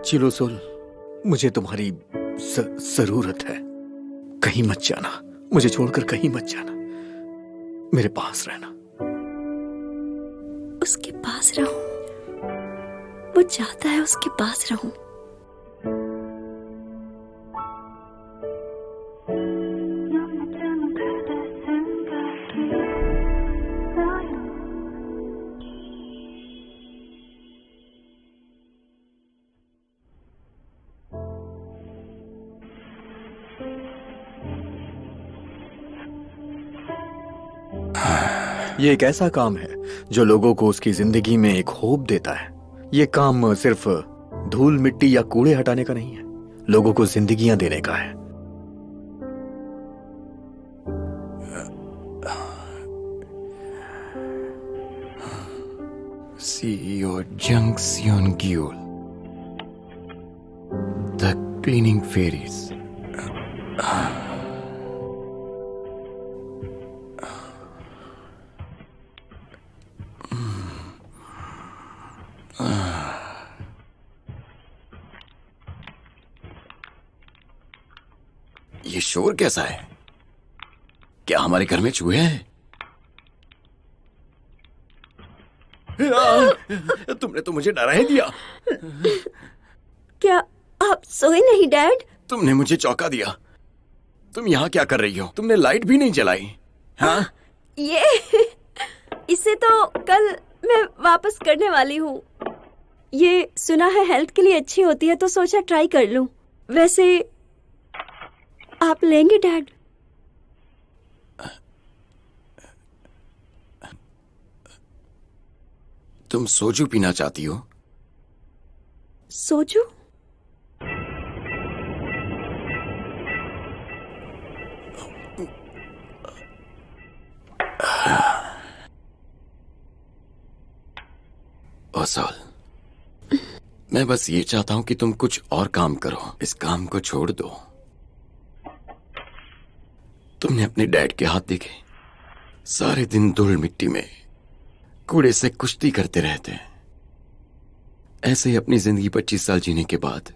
चिलोसोल, मुझे तुम्हारी जरूरत है। कहीं मत जाना, मुझे छोड़कर कहीं मत जाना, मेरे पास रहना। उसके पास रहूं? वो चाहता है उसके पास रहूं। ये एक ऐसा काम है जो लोगों को उसकी जिंदगी में एक होप देता है। ये काम सिर्फ धूल मिट्टी या कूड़े हटाने का नहीं है, लोगों को जिंदगियां देने का है। CEO Jung Seon Gyul, The Cleaning Fairies. ये शोर कैसा है? क्या हमारे घर में चूहे हैं? तुमने तो मुझे डरा ही दिया। क्या आप सोए नहीं डैड? तुमने मुझे चौंका दिया। तुम यहाँ क्या कर रही हो? तुमने लाइट भी नहीं जलाई। हाँ? ये इसे तो कल मैं वापस करने वाली हूँ। ये सुना है हेल्थ के लिए अच्छी होती है, तो सोचा ट्राई कर लूं। वैसे आप लेंगे डैड? तुम सोजू पीना चाहती हो? सोजू? ओसोल, मैं बस ये चाहता हूं कि तुम कुछ और काम करो। इस काम को छोड़ दो। तुमने अपने डैड के हाथ देखे? सारे दिन धूल मिट्टी में कूड़े से कुश्ती करते रहते हैं। ऐसे ही अपनी जिंदगी 25 साल जीने के बाद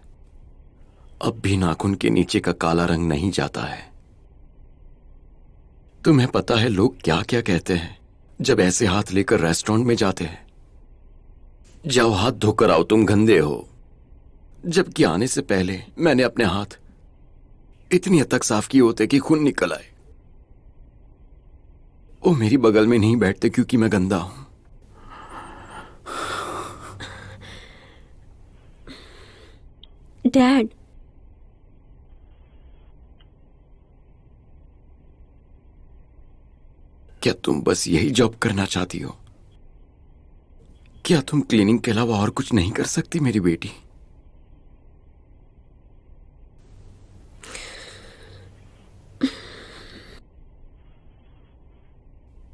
अब भी नाखून के नीचे का काला रंग नहीं जाता है। तुम्हें पता है लोग क्या क्या कहते हैं जब ऐसे हाथ लेकर रेस्टोरेंट में जाते हैं? जाओ हाथ धोकर आओ, तुम गंदे हो। जबकि आने से पहले मैंने अपने हाथ इतनी हद तक साफ किए होते कि खून निकल आए। वो मेरी बगल में नहीं बैठते क्योंकि मैं गंदा हूं। डैड, क्या तुम बस यही जॉब करना चाहती हो? क्या तुम क्लीनिंग के अलावा और कुछ नहीं कर सकती मेरी बेटी?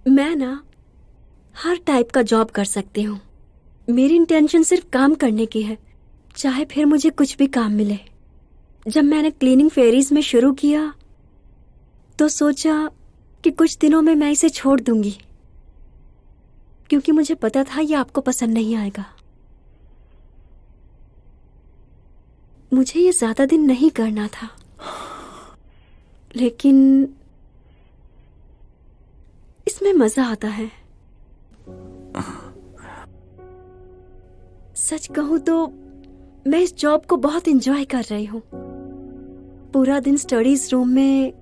मैं ना हर टाइप का जॉब कर सकती हूँ। मेरी इंटेंशन सिर्फ काम करने की है, चाहे फिर मुझे कुछ भी काम मिले। जब मैंने क्लीनिंग फेरीज में शुरू किया तो सोचा कि कुछ दिनों में मैं इसे छोड़ दूंगी, क्योंकि मुझे पता था ये आपको पसंद नहीं आएगा। मुझे ये ज्यादा दिन नहीं करना था, लेकिन इसमें मजा आता है। सच कहूं तो मैं इस जॉब को बहुत एंजॉय कर रही हूँ। पूरा दिन स्टडीज रूम में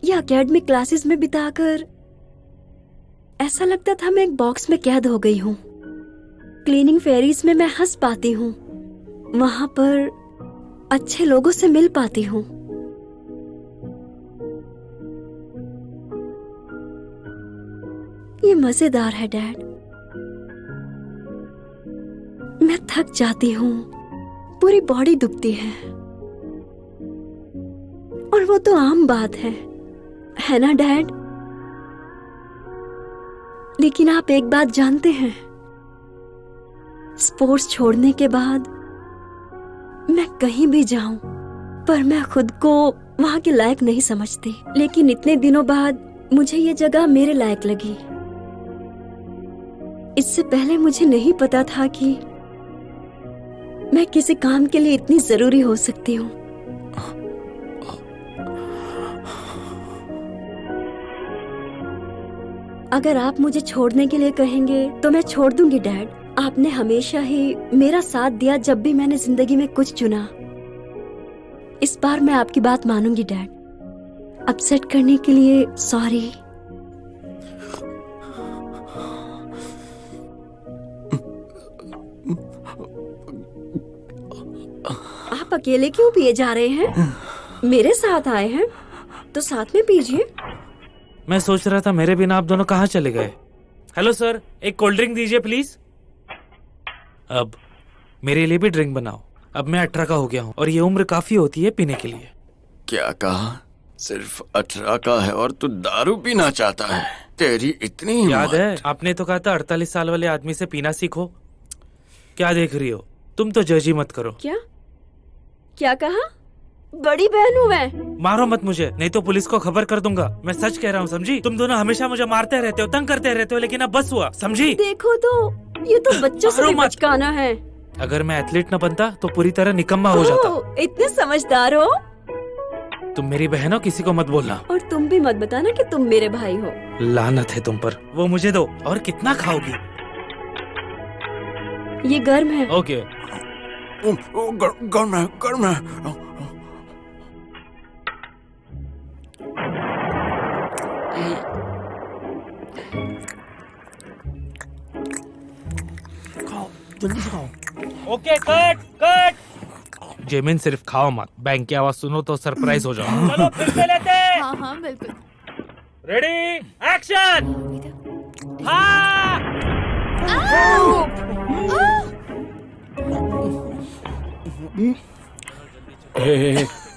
या एकेडमिक क्लासेस में बिताकर ऐसा लगता था मैं एक बॉक्स में कैद हो गई हूँ। क्लीनिंग फेरीज में मैं हंस पाती हूँ, वहां पर अच्छे लोगों से मिल पाती हूँ। ये मजेदार है डैड। मैं थक जाती हूँ, पूरी बॉडी दुखती है, और वो तो आम बात है ना डैड? लेकिन आप एक बात जानते हैं, स्पोर्ट्स छोड़ने के बाद मैं कहीं भी जाऊं पर मैं खुद को वहां के लायक नहीं समझती। लेकिन इतने दिनों बाद मुझे ये जगह मेरे लायक लगी। इससे पहले मुझे नहीं पता था कि मैं किसी काम के लिए इतनी जरूरी हो सकती हूँ। अगर आप मुझे छोड़ने के लिए कहेंगे तो मैं छोड़ दूंगी डैड। आपने हमेशा ही मेरा साथ दिया जब भी मैंने जिंदगी में कुछ चुना। इस बार मैं आपकी बात मानूंगी डैड। अपसेट करने के लिए सॉरी। आप अकेले क्यों पिए जा रहे हैं? मेरे साथ आए हैं तो साथ में पीजिए। मैं सोच रहा था मेरे बिना आप दोनों कहाँ चले गए। हेलो सर, एक कोल्ड ड्रिंक दीजिए प्लीज। अब मेरे लिए भी ड्रिंक बनाओ। अब मैं 18 का हो गया हूँ और ये उम्र काफी होती है पीने के लिए। क्या कहा? सिर्फ 18 का है और तू दारू पीना चाहता है? तेरी इतनी हिम्मत। याद है आपने तो कहा था 48 साल वाले आदमी से पीना सीखो। क्या देख रही हो? तुम तो जज ही मत करो। क्या क्या कहा? बड़ी बहन हूँ मैं। मारो मत मुझे, नहीं तो पुलिस को खबर कर दूंगा। मैं सच कह रहा हूँ, समझी? तुम दोनों हमेशा मुझे मारते रहते हो, तंग करते रहते हो, लेकिन अब बस हुआ, समझी? देखो तो ये तो बच्चों से भी बचकाना है। अगर मैं एथलीट न बनता तो पूरी तरह निकम्मा हो जाता। इतने समझदार हो। तुम मेरी बहन हो, किसी को मत बोलना। और तुम भी मत बताना कि तुम मेरे भाई हो। लानत है तुम पर। वो मुझे दो। और कितना खाओगी? ये गर्म है। ओके। गर्म है, गर्म है। जल्दी से खाओ। Okay, cut cut. जेमिन सिर्फ खाओ मत, बैंक की आवाज सुनो तो सरप्राइज हो जाओ। चलो फिर से लेते हैं। हाँ हाँ बिल्कुल। Ready, action. हाँ।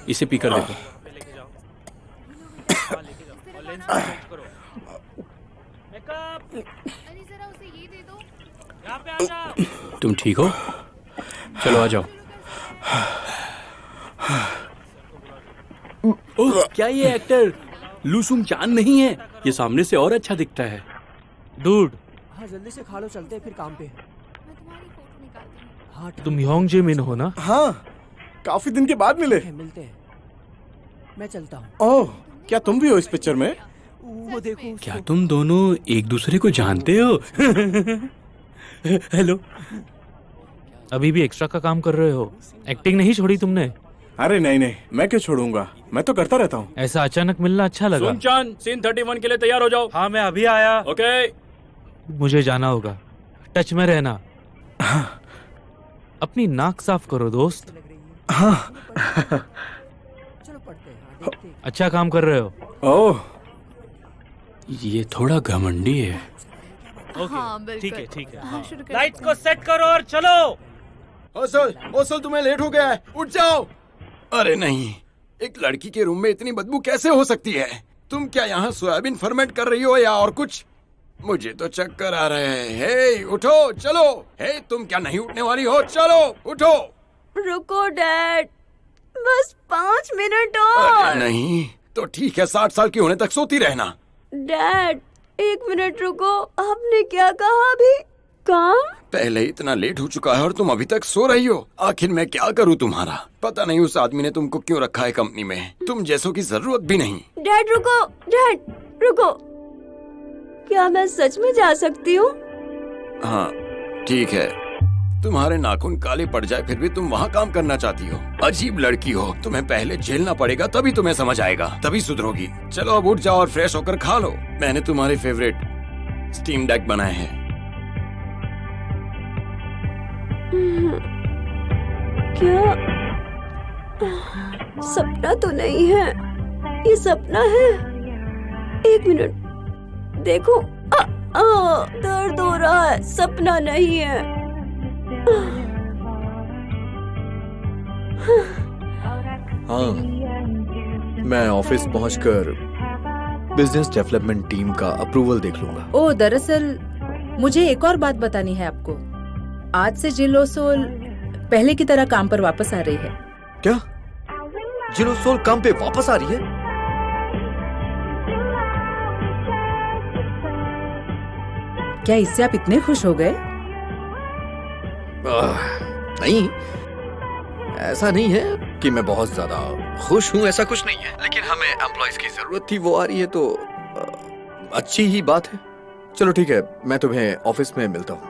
इसे पी कर देखो। अरे जरा उसे ये दे दो। यहाँ पे आ जाओ। तुम ठीक हो? चलो आ जाओ। ओह, क्या ये एक्टर लूसुम चान नहीं है? ये सामने से और अच्छा दिखता है। डूड, हाँ जल्दी से खा लो, चलते हैं फिर काम पे। मैं तुम्हारी फोटो निकालती हूँ। हाँ तुम योंग जेमिन हो ना? हाँ, काफी दिन के बाद मिले। मिलते हैं। मैं चलता हूँ। ओह, क्या तुम भी हो इस पिक्चर में? वो देखो उसको। क्या तुम दोनों एक दूसरे को जानते हो? हेलो। अभी भी एक्स्ट्रा का काम कर रहे हो? एक्टिंग नहीं छोड़ी तुमने? अरे नहीं नहीं, मैं क्यों छोड़ूंगा, मैं तो करता रहता हूँ। ऐसा अचानक मिलना अच्छा लगा। सुनचान, सीन 31 के लिए तैयार हो जाओ। हाँ मैं अभी आया। ओके। मुझे जाना होगा, टच में रहना। अपनी नाक साफ करो दोस्त। हाँ। चलो पढ़ते हैं। हाँ, देखते हैं। अच्छा काम कर रहे हो। ओह, ये थोड़ा घमंडी है। हाँ बिल्कुल। ठीक है ठीक हाँ, है। शुरू करें। लाइट्स को सेट करो और चलो। ओसल तुम्हें लेट हो गया है, उठ जाओ। अरे नहीं, एक लड़की के रूम में इतनी बदबू कैसे हो सकती है? तुम क्या यहाँ सोयाबीन फर्मेंट कर रही हो या और कुछ? मुझे तो चक्कर आ रहे हैं। हे उठो, चलो। हे तुम क्या नहीं उठने वाली हो? चलो उठो। रुको डैड, बस 5 मिनट और। अरे नहीं तो ठीक है, 60 साल की होने तक सोती रहना। डैड 1 मिनट रुको, आपने क्या कहा अभी? काम? पहले ही इतना लेट हो चुका है और तुम अभी तक सो रही हो। आखिर मैं क्या करूं तुम्हारा? पता नहीं उस आदमी ने तुमको क्यों रखा है कंपनी में। तुम जैसों की जरूरत भी नहीं। डैड रुको, डैड रुको। क्या मैं सच में जा सकती हूँ? हाँ ठीक है, तुम्हारे नाखून काले पड़ जाए फिर भी तुम वहाँ काम करना चाहती हो। अजीब लड़की हो, तुम्हें पहले झेलना पड़ेगा तभी तुम्हें समझ आएगा, तभी सुधरोगी। चलो अब उठ जाओ और फ्रेश होकर खा लो। मैंने तुम्हारे फेवरेट स्टीम डक बनाए हैं। क्या सपना तो नहीं है? ये सपना है। 1 मिनट देखो, दर्द हो रहा है, सपना नहीं है। हाँ, मैं ऑफिस पहुंचकर बिजनेस डेवलपमेंट टीम का अप्रूवल देख लूंगा। ओ दरअसल मुझे एक और बात बतानी है आपको। आज से जिलो सोल पहले की तरह काम पर वापस आ रही है। क्या जिलो सोल काम पे वापस आ रही है? क्या इससे आप इतने खुश हो गए? नहीं, ऐसा नहीं है कि मैं बहुत ज्यादा खुश हूँ, ऐसा कुछ नहीं है, लेकिन हमें एम्प्लॉयज की जरूरत थी, वो आ रही है तो अच्छी ही बात है। चलो ठीक है, मैं तुम्हें ऑफिस में मिलता हूँ।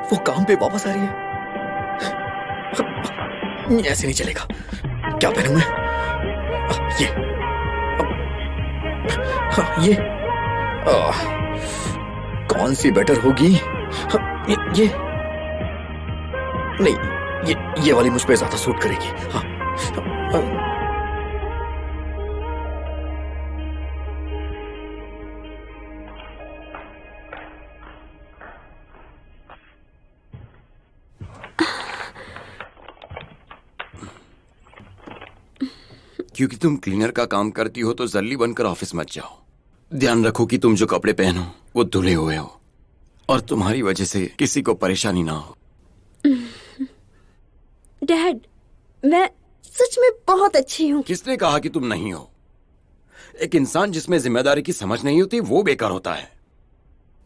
वो काम पे वापस आ रही है। ऐसे नहीं चलेगा। क्या पहनूं मैं? ये कौन सी बेटर होगी? ये नहीं, ये वाली मुझ पे ज्यादा सूट करेगी। हाँ, क्योंकि तुम क्लीनर का काम करती हो तो जल्दी बनकर ऑफिस मत जाओ। ध्यान रखो कि तुम जो कपड़े पहनो वो धुले हुए हो और तुम्हारी वजह से किसी को परेशानी ना हो। डैड, मैं सच में बहुत अच्छी हूँ। किसने कहा कि तुम नहीं हो? एक इंसान जिसमें जिम्मेदारी की समझ नहीं होती वो बेकार होता है।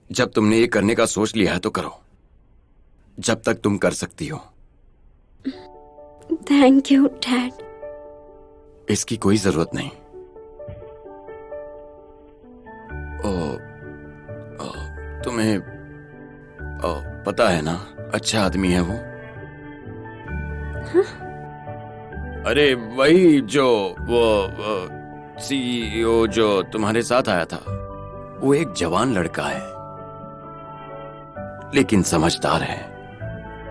जब तुमने ये करने का सोच लिया है तो करो, जब तक तुम कर सकती हो। Thank you dad. इसकी कोई जरूरत नहीं। तुम्हें पता है ना, अच्छा आदमी है वो। हाँ? अरे वही जो वो सीईओ जो तुम्हारे साथ आया था, वो एक जवान लड़का है, लेकिन समझदार है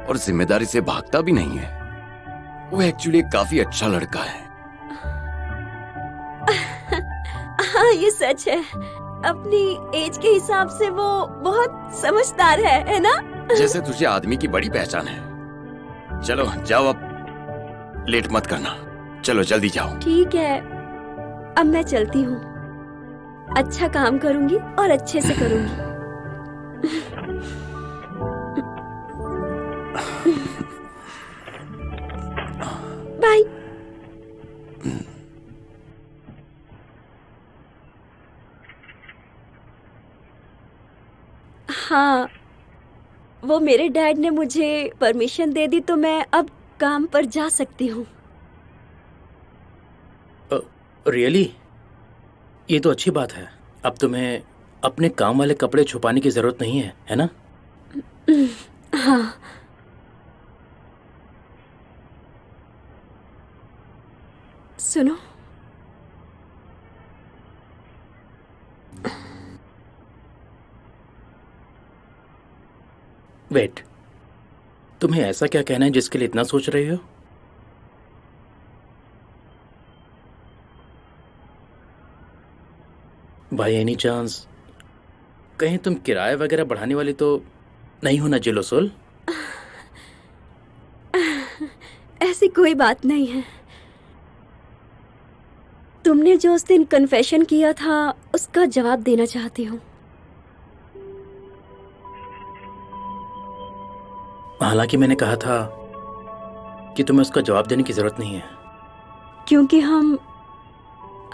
और जिम्मेदारी से भागता भी नहीं है। वो एक्चुअली काफी अच्छा लड़का है। हाँ, ये सच है। अपनी एज के हिसाब से वो बहुत समझदार है ना? जैसे तुझे आदमी की बड़ी पहचान है। चलो जाओ, अब लेट मत करना। चलो जल्दी जाओ। ठीक है, अब मैं चलती हूँ। अच्छा काम करूंगी और अच्छे से करूंगी। बाय। हाँ, वो मेरे डैड ने मुझे परमिशन दे दी तो मैं अब काम पर जा सकती हूँ। रियली? ये तो अच्छी बात है। अब तुम्हें अपने काम वाले कपड़े छुपाने की जरूरत नहीं है ना? हाँ। सुनो, वेट, तुम्हें ऐसा क्या कहना है जिसके लिए इतना सोच रही हो? बाय एनी चांस कहीं तुम किराया वगैरह बढ़ाने वाली तो नहीं हो ना जिलोसोल? ऐसी कोई बात नहीं है। तुमने जो उस दिन कन्फेशन किया था उसका जवाब देना चाहती हूँ। हालांकि मैंने कहा था कि तुम्हें उसका जवाब देने की जरूरत नहीं है। क्योंकि हम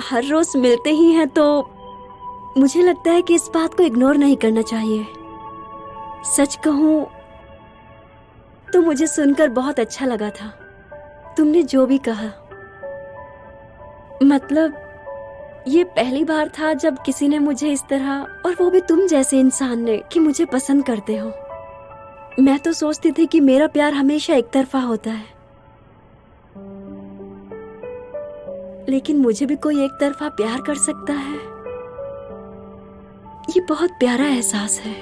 हर रोज मिलते ही हैं तो मुझे लगता है कि इस बात को इग्नोर नहीं करना चाहिए। सच कहूँ तो मुझे सुनकर बहुत अच्छा लगा था तुमने जो भी कहा। मतलब ये पहली बार था जब किसी ने मुझे इस तरह, और वो भी तुम जैसे इंसान ने, कि मुझे पसंद करते हो। मैं तो सोचती थी कि मेरा प्यार हमेशा एक तरफा होता है, लेकिन मुझे भी कोई एक तरफा प्यार कर सकता है। ये बहुत प्यारा एहसास है।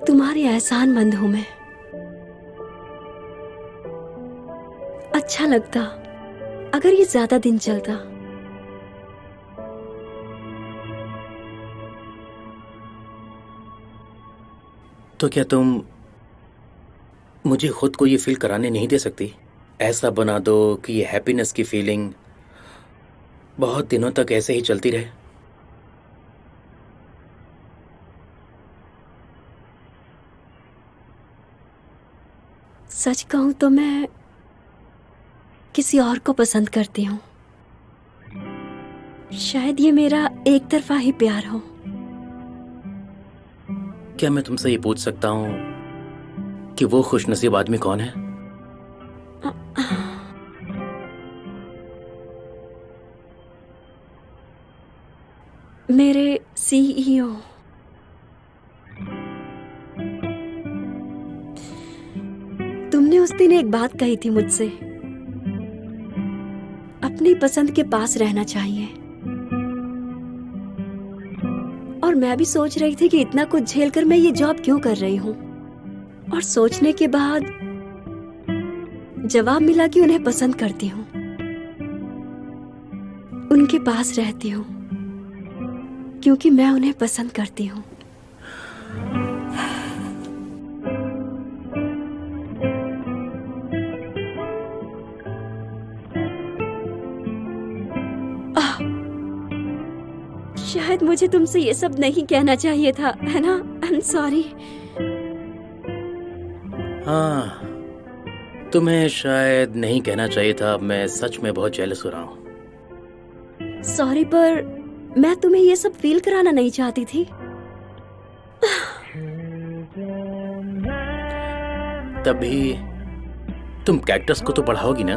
तुम्हारी एहसानमंद हूं मैं। अच्छा लगता अगर ये ज्यादा दिन चलता। तो क्या तुम मुझे खुद को ये फील कराने नहीं दे सकती? ऐसा बना दो कि ये हैप्पीनेस की फीलिंग बहुत दिनों तक ऐसे ही चलती रहे। सच कहूं तो मैं किसी और को पसंद करती हूँ। शायद ये मेरा एक तरफा ही प्यार हो। क्या मैं तुमसे ये पूछ सकता हूँ कि वो खुशनसीब आदमी कौन है? मेरे सीईओ। तुमने उस दिन एक बात कही थी मुझसे, अपनी पसंद के पास रहना चाहिए। और मैं भी सोच रही थी कि इतना कुछ झेलकर मैं ये जॉब क्यों कर रही हूँ। और सोचने के बाद जवाब मिला कि उन्हें पसंद करती हूँ, उनके पास रहती हूँ क्योंकि मैं उन्हें पसंद करती हूँ। शायद मुझे तुमसे ये सब नहीं कहना चाहिए था, है ना? I am sorry. हाँ, तुम्हें शायद नहीं कहना चाहिए था। मैं सच में बहुत जेलस हो रहा हूँ। सॉरी, पर मैं तुम्हें ये सब फील कराना नहीं चाहती थी। तभी तुम कैक्टस को तो बढ़ाओगी ना?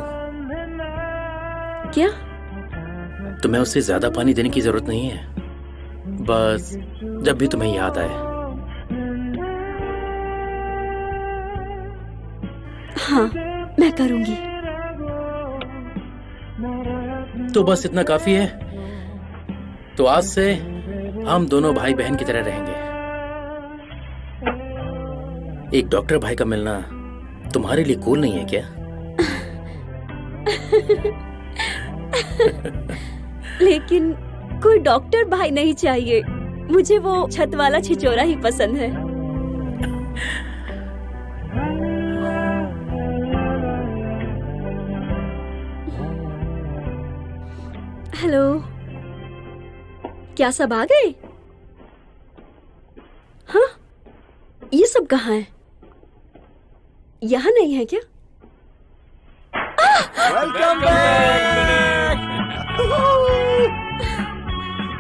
क्या? तुम्हें उससे ज्यादा पानी देने की जरूरत नहीं है, बस जब भी तुम्हें याद आए। हाँ, मैं करूंगी। तो बस इतना काफी है। तो आज से हम दोनों भाई बहन की तरह रहेंगे। एक डॉक्टर भाई का मिलना तुम्हारे लिए कूल नहीं है क्या? लेकिन कोई डॉक्टर भाई नहीं चाहिए, मुझे वो छत वाला छिचोरा ही पसंद है। हेलो, क्या सब आ गए? हाँ, ये सब कहाँ है? यहाँ नहीं है क्या? Welcome back.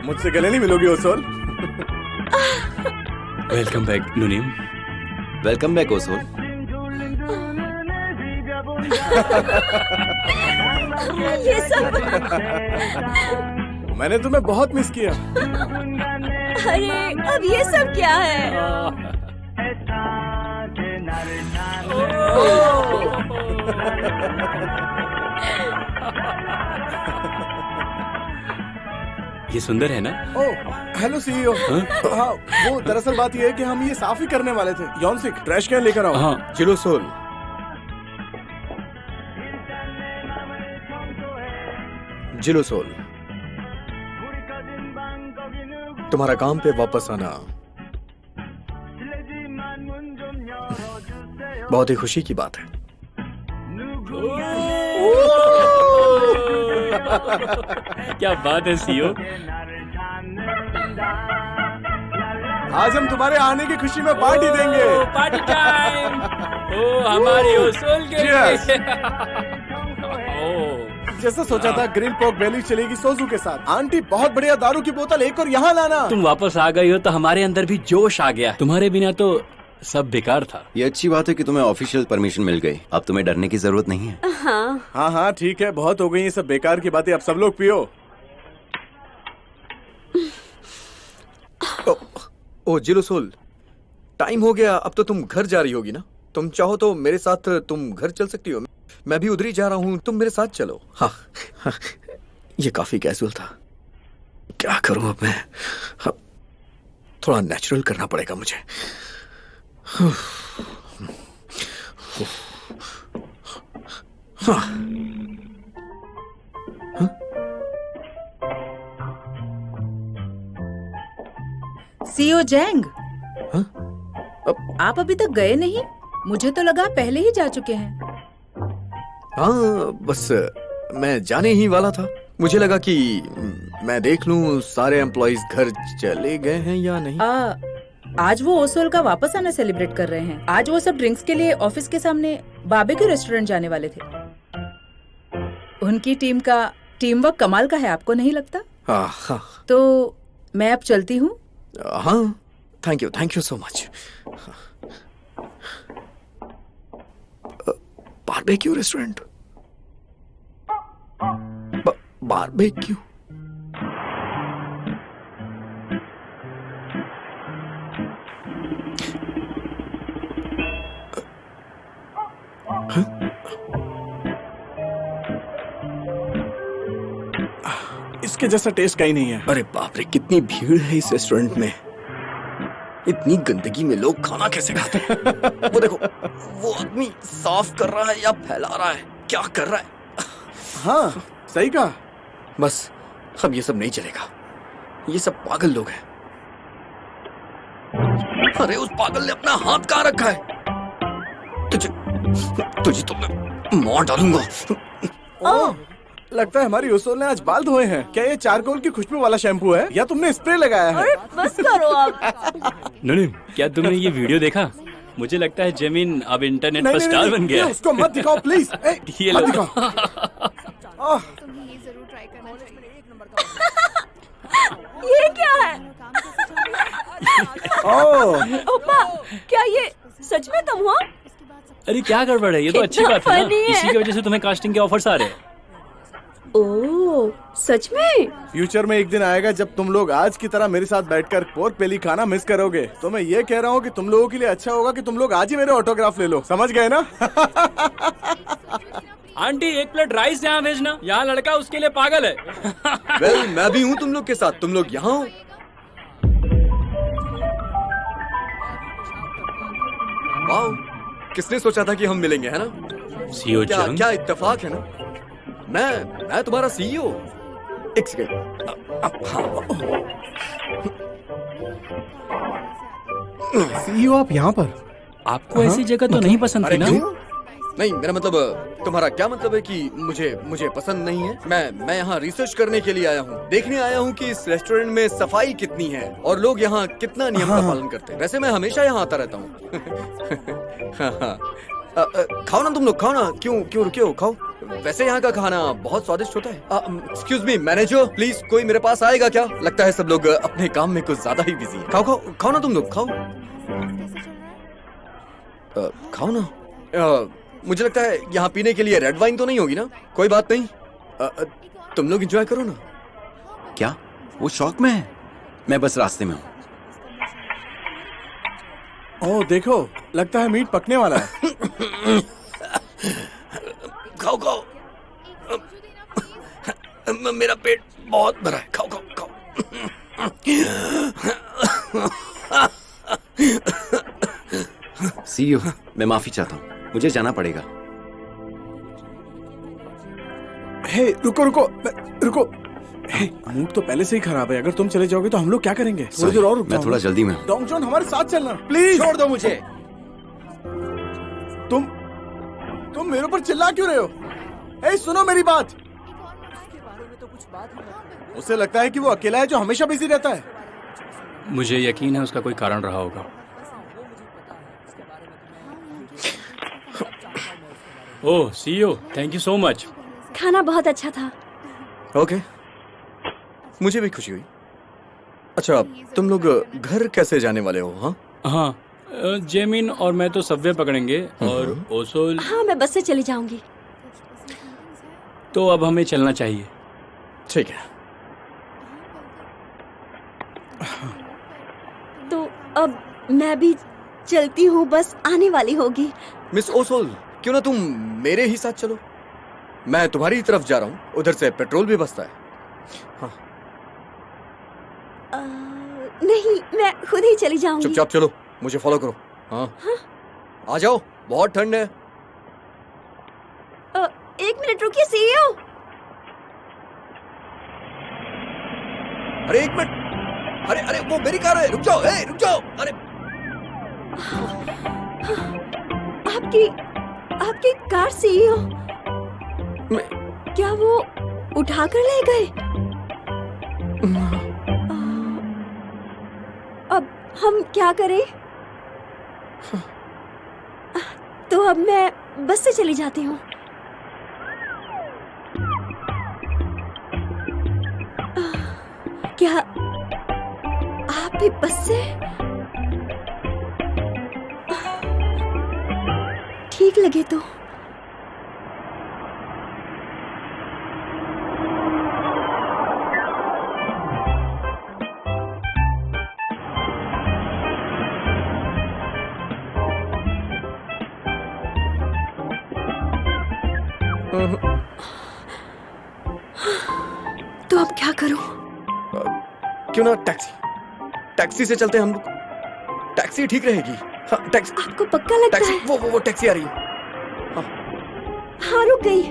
मुझसे गले नहीं मिलोगी ओसोल? वेलकम बैक नुनीम। Welcome back Osol. ये सब मैंने तुम्हें बहुत मिस किया। अरे, अब ये सब क्या है? ये सुंदर है ना? ओह, हेलो सीईओ। हाँ, वो दरअसल बात ये है कि हम ये साफ ही करने वाले थे। यॉनसिक, ट्रैश कैन लेकर आओ। हाँ, चिलो सोल। जिलो सोल, तुम्हारा काम पे वापस आना बहुत ही खुशी की बात है। क्या बात है सीईओ। आज हम तुम्हारे आने की खुशी में पार्टी देंगे। Party time. ओ हमारी ओसोल के लिए। जैसा सोचा था, ग्रिल पोर्क बेली चलेगी सोजू के साथ। आंटी, बहुत बढ़िया दारू की बोतल एक और यहाँ लाना। तुम वापस आ गई हो तो हमारे अंदर भी जोश आ गया। तुम्हारे बिना तो सब बेकार था। ये अच्छी बात है कि तुम्हें ऑफिशियल परमिशन मिल गई। अब तुम्हें डरने की जरूरत नहीं है। हाँ हाँ हाँ, ठीक है, बहुत हो गई ये सब बेकार की बातें। अब सब लोग पियो। ओ जिलो सोल, टाइम हो गया। अब तो तुम घर जा रही होगी ना? तुम चाहो तो मेरे साथ तुम घर चल सकती हो। मैं भी उधर ही जा रहा हूँ, तुम मेरे साथ चलो। हाँ, ये काफी कैजुअल था। क्या करूं अब मैं? हाँ, थोड़ा नेचुरल करना पड़ेगा मुझे। हाँ। सीईओ जैंग, हाँ? आप अभी तक गए नहीं? मुझे तो लगा पहले ही जा चुके हैं। हाँ, बस मैं जाने ही वाला था। मुझे लगा कि मैं देख लूं सारे एम्प्लॉइज घर चले गए हैं या नहीं। आज वो ओसोल का वापस आना सेलिब्रेट कर रहे हैं। आज वो सब ड्रिंक्स के लिए ऑफिस के सामने बारबेक्यू रेस्टोरेंट जाने वाले थे। उनकी टीम का टीम वर्क कमाल का है, आपको नहीं लगता? हाँ। तो मैं अब चलती हूँ। हाँ, thank you so much. Barbecue restaurant, barbecue. इसके जैसा टेस्ट कहीं नहीं है। अरे बाप रे, कितनी भीड़ है इस रेस्टोरेंट में। इतनी गंदगी में लोग खाना कैसे खाते हैं? वो देखो, वो आदमी साफ कर रहा है या फैला रहा है, क्या कर रहा है? हाँ, सही कहा। बस अब ये सब नहीं चलेगा, ये सब पागल लोग हैं। अरे उस पागल ने अपना हाथ कहाँ रखा है? तुझे तो मैं मार डालूंगा। लगता है हमारी उसूल ने आज बाल धोए हैं। क्या ये चारकोल की खुशबू वाला शैम्पू है या तुमने स्प्रे लगाया है? अरे बस करो आप। नूनी, क्या तुमने ये वीडियो देखा? मुझे लगता है जमीन अब इंटरनेट पर स्टार बन गया है। उसको मत दिखाओ प्लीज। ये मत लो। दिखाओ। तुम्हें ये जरूर ट्राई करना चाहिए। ये क्या है? ओपा, क्या ये सच में तुम हो? अरे क्या गड़बड़ है, ये तो अच्छी कितना बात है ना। funny है। इसी की वजह से तुम्हें कास्टिंग के ऑफर्स आ रहे हैं। ओह, सच में? फ्यूचर में एक दिन आएगा जब तुम लोग आज की तरह मेरे साथ बैठकर पोर्क बेली खाना मिस करोगे। तो मैं ये कह रहा हूँ कि तुम लोगों के लिए अच्छा होगा कि तुम लोग आज ही मेरे ऑटोग्राफ ले लो। समझ गए ना? आंटी, एक प्लेट राइस यहाँ भेजना। यहाँ लड़का उसके लिए पागल है। वेल, मैं भी हूँ तुम लोग के साथ। तुम लोग यहाँ हो। वाओ, किसने सोचा था कि हम मिलेंगे, है ना? सीओ क्या जंग। क्या इत्तेफाक है ना। मैं तुम्हारा सीईओ। एक सेकंड। सीईओ आप यहाँ पर? आपको ऐसी जगह तो नहीं पसंद थी ना? नहीं, मेरा मतलब, तुम्हारा क्या मतलब है कि मुझे पसंद नहीं है? मैं यहाँ रिसर्च करने के लिए आया हूँ, देखने आया हूँ कि इस रेस्टोरेंट में सफाई कितनी है और लोग यहाँ कितना नियम का पालन करते हैं। वैसे मैं हमेशा यहाँ आता रहता हूँ। खाओ ना तुम लोग, खाओ ना। क्यों रुके हो? खाओ। वैसे यहाँ का खाना बहुत स्वादिष्ट होता है। एक्सक्यूज मी मैनेजर, प्लीज कोई मेरे पास आएगा क्या? लगता है सब लोग अपने काम में कुछ ज्यादा ही बिजी है। खाओ ना तुम लोग, खाओ। खाओ ना। मुझे लगता है यहाँ पीने के लिए रेड वाइन तो नहीं होगी ना? कोई बात नहीं, तुम लोग एंजॉय करो ना। क्या वो शौक में है? मैं बस रास्ते में हूँ। ओह देखो, लगता है मीट पकने वाला है। खाओ। मेरा पेट बहुत भरा है। खाओ। सीईओ, मैं माफी चाहता हूँ, मुझे जाना पड़ेगा। हे, रुको। हे, मूड तो पहले से ही खराब है। अगर तुम चले जाओगे तो हम लोग क्या करेंगे? थोड़ी देर और रुक मैं जाओ। थोड़ा जल्दी में हूँ। डोंग जॉन, हमारे साथ चलना प्लीज। छोड़ दो मुझे। तुम मेरे ऊपर चिल्ला क्यों रहे हो? हे, सुनो मेरी बात। उसे लगता है कि वो अकेला है जो हमेशा बिजी रहता है। मुझे यकीन है उसका कोई कारण रहा होगा। Oh CEO, thank you so much. खाना बहुत अच्छा था। ओके, मुझे भी खुशी हुई। अच्छा, तुम लोग घर कैसे जाने वाले हो? हाँ, जेमिन और मैं तो सबवे पकड़ेंगे और ओसोल। हाँ, मैं बस से चली जाऊंगी। तो अब हमें चलना चाहिए। ठीक है। तो अब मैं भी चलती हूँ, बस आने वाली होगी। मिस ओसोल, क्यों ना तुम मेरे ही साथ चलो? मैं तुम्हारी तरफ जा रहा हूँ, उधर से पेट्रोल भी बचता है। नहीं, मैं खुद ही चली जाऊंगी। चुपचाप चलो, मुझे फॉलो करो। हाँ? आ जाओ, बहुत ठंड है। एक मिनट रुकिए सीईओ। अरे एक मिनट। अरे वो मेरी कार है। रुक जाओ। रुक जाओ। अरे आपकी कार सीईओ, क्या वो उठा कर ले गए? अब हम क्या करें? तो अब मैं बस से चली जाती हूँ। क्या आप भी बस से? ठीक लगे तो। तो अब क्या करूं? क्यों ना टैक्सी से चलते हैं हम लोग। टैक्सी ठीक रहेगी। हाँ, टैक्सी। आपको पक्का लगता है? वो टैक्सी आ रही है। हाँ रुक गई।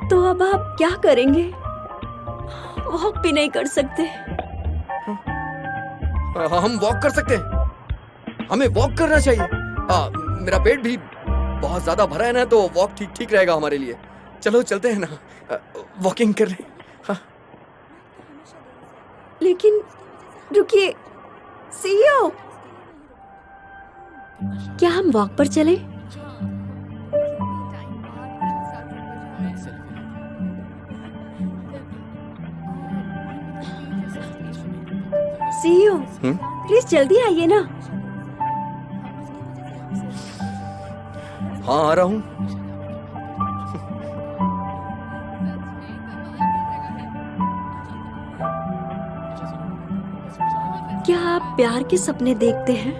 तो अब आप क्या करेंगे? वॉक भी नहीं कर सकते। हम वॉक कर सकते हैं। हमें वॉक करना चाहिए। मेरा पेट भी बहुत ज्यादा भरा है ना, तो वॉक ठीक रहेगा हमारे लिए। चलो चलते हैं ना, वॉकिंग कर लें। हाँ। लेकिन रुकिए सीईओ, क्या हम वॉक पर चलें? सीईओ प्लीज जल्दी आइए ना। हाँ आ रहा हूँ। क्या आप प्यार के सपने देखते हैं?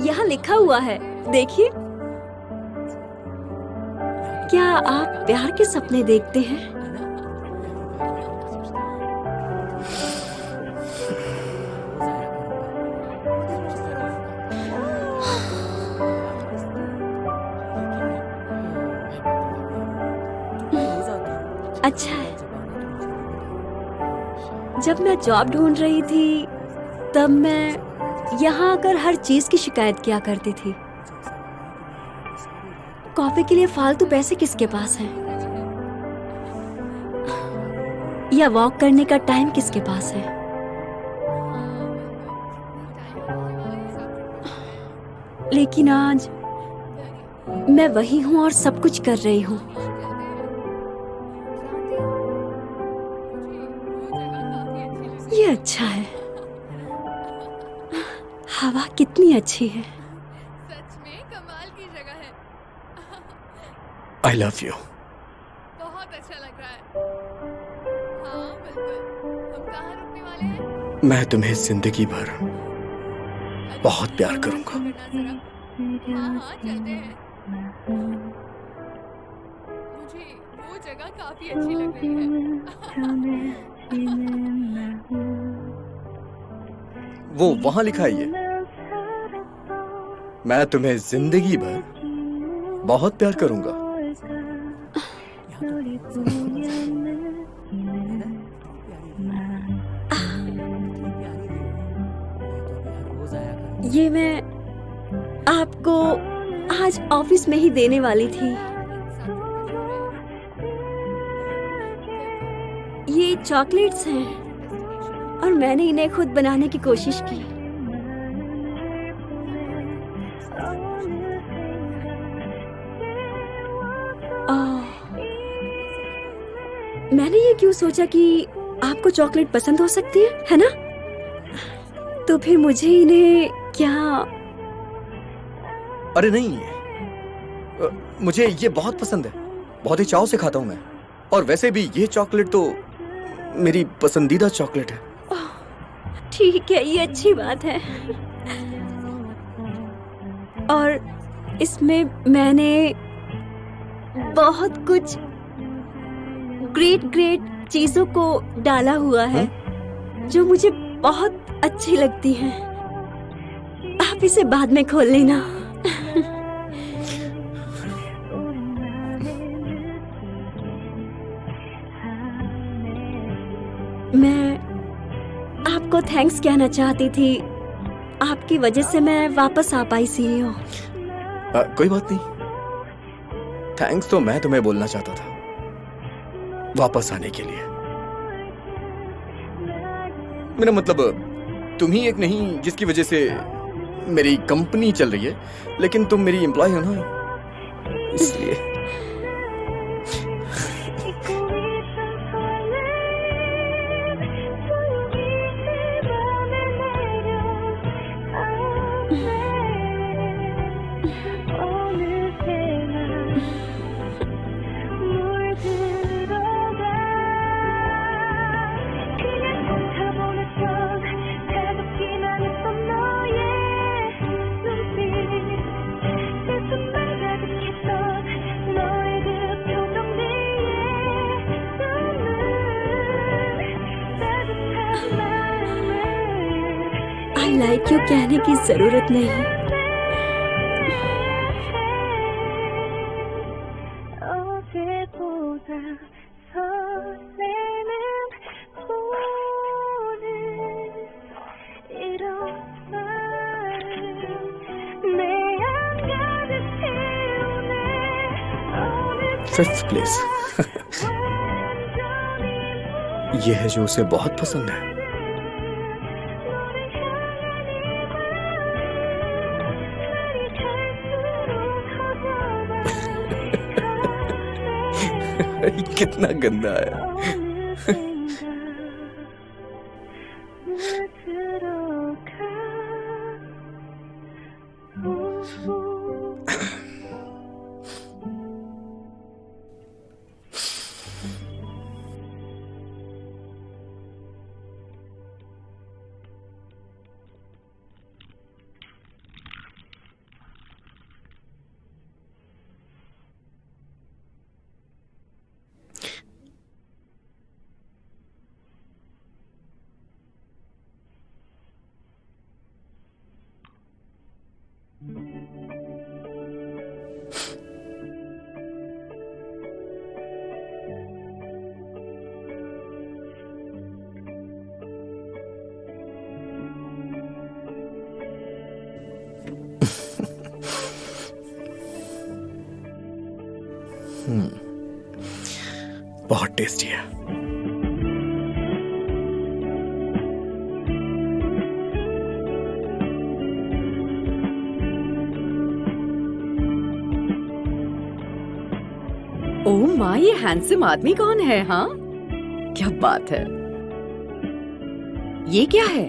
यहाँ लिखा हुआ है, देखिए। क्या आप प्यार के सपने देखते हैं? अच्छा है। जब मैं जॉब ढूंढ रही थी तब मैं यहाँ आकर हर चीज की शिकायत किया करती थी। कॉफी के लिए फालतू पैसे किसके पास हैं? या वॉक करने का टाइम किसके पास है? लेकिन आज मैं वही हूँ और सब कुछ कर रही हूँ। ये अच्छा है। हवा कितनी अच्छी है। सच में कमाल की जगह है। I love you। बहुत अच्छा लग रहा है। हाँ बिल्कुल। हम कहाँ रुकने वाले हैं? मैं तुम्हें जिंदगी भर बहुत प्यार करूंगा। हाँ चलते हैं। मुझे वो जगह काफी अच्छी लग रही है। वो वहां लिखा है ये, मैं तुम्हें जिंदगी भर बहुत प्यार करूंगा। ये मैं आपको आज ऑफिस में ही देने वाली थी। ये चॉकलेट्स हैं और मैंने इन्हें खुद बनाने की कोशिश की। मैंने ये क्यों सोचा कि आपको चॉकलेट पसंद हो सकती है ना? तो फिर मुझे इन्हें क्या? अरे नहीं, मुझे ये बहुत पसंद है। बहुत ही चाव से खाता हूं मैं। और वैसे भी ये चॉकलेट तो मेरी पसंदीदा चॉकलेट है। ठीक है, ये अच्छी बात है। और इसमें मैंने बहुत कुछ ग्रेट चीजों को डाला हुआ है जो मुझे बहुत अच्छी लगती हैं। आप इसे बाद में खोल लेना। मैं आपको थैंक्स कहना चाहती थी। आपकी वजह से मैं वापस आ पाई सीईओ। कोई बात नहीं। थैंक्स तो मैं तुम्हें बोलना चाहता था, वापस आने के लिए। मेरा मतलब तुम ही एक नहीं जिसकी वजह से मेरी कंपनी चल रही है, लेकिन तुम मेरी एम्प्लॉय हो ना, इसलिए। आई लाइक यू कहने की जरूरत नहीं। Fifth place. ये है जो उसे बहुत पसंद है। कितना गंदा है। बहुत टेस्टी है। ओह माँ, ये हैंडसम आदमी कौन है? हाँ, क्या बात है। ये क्या है?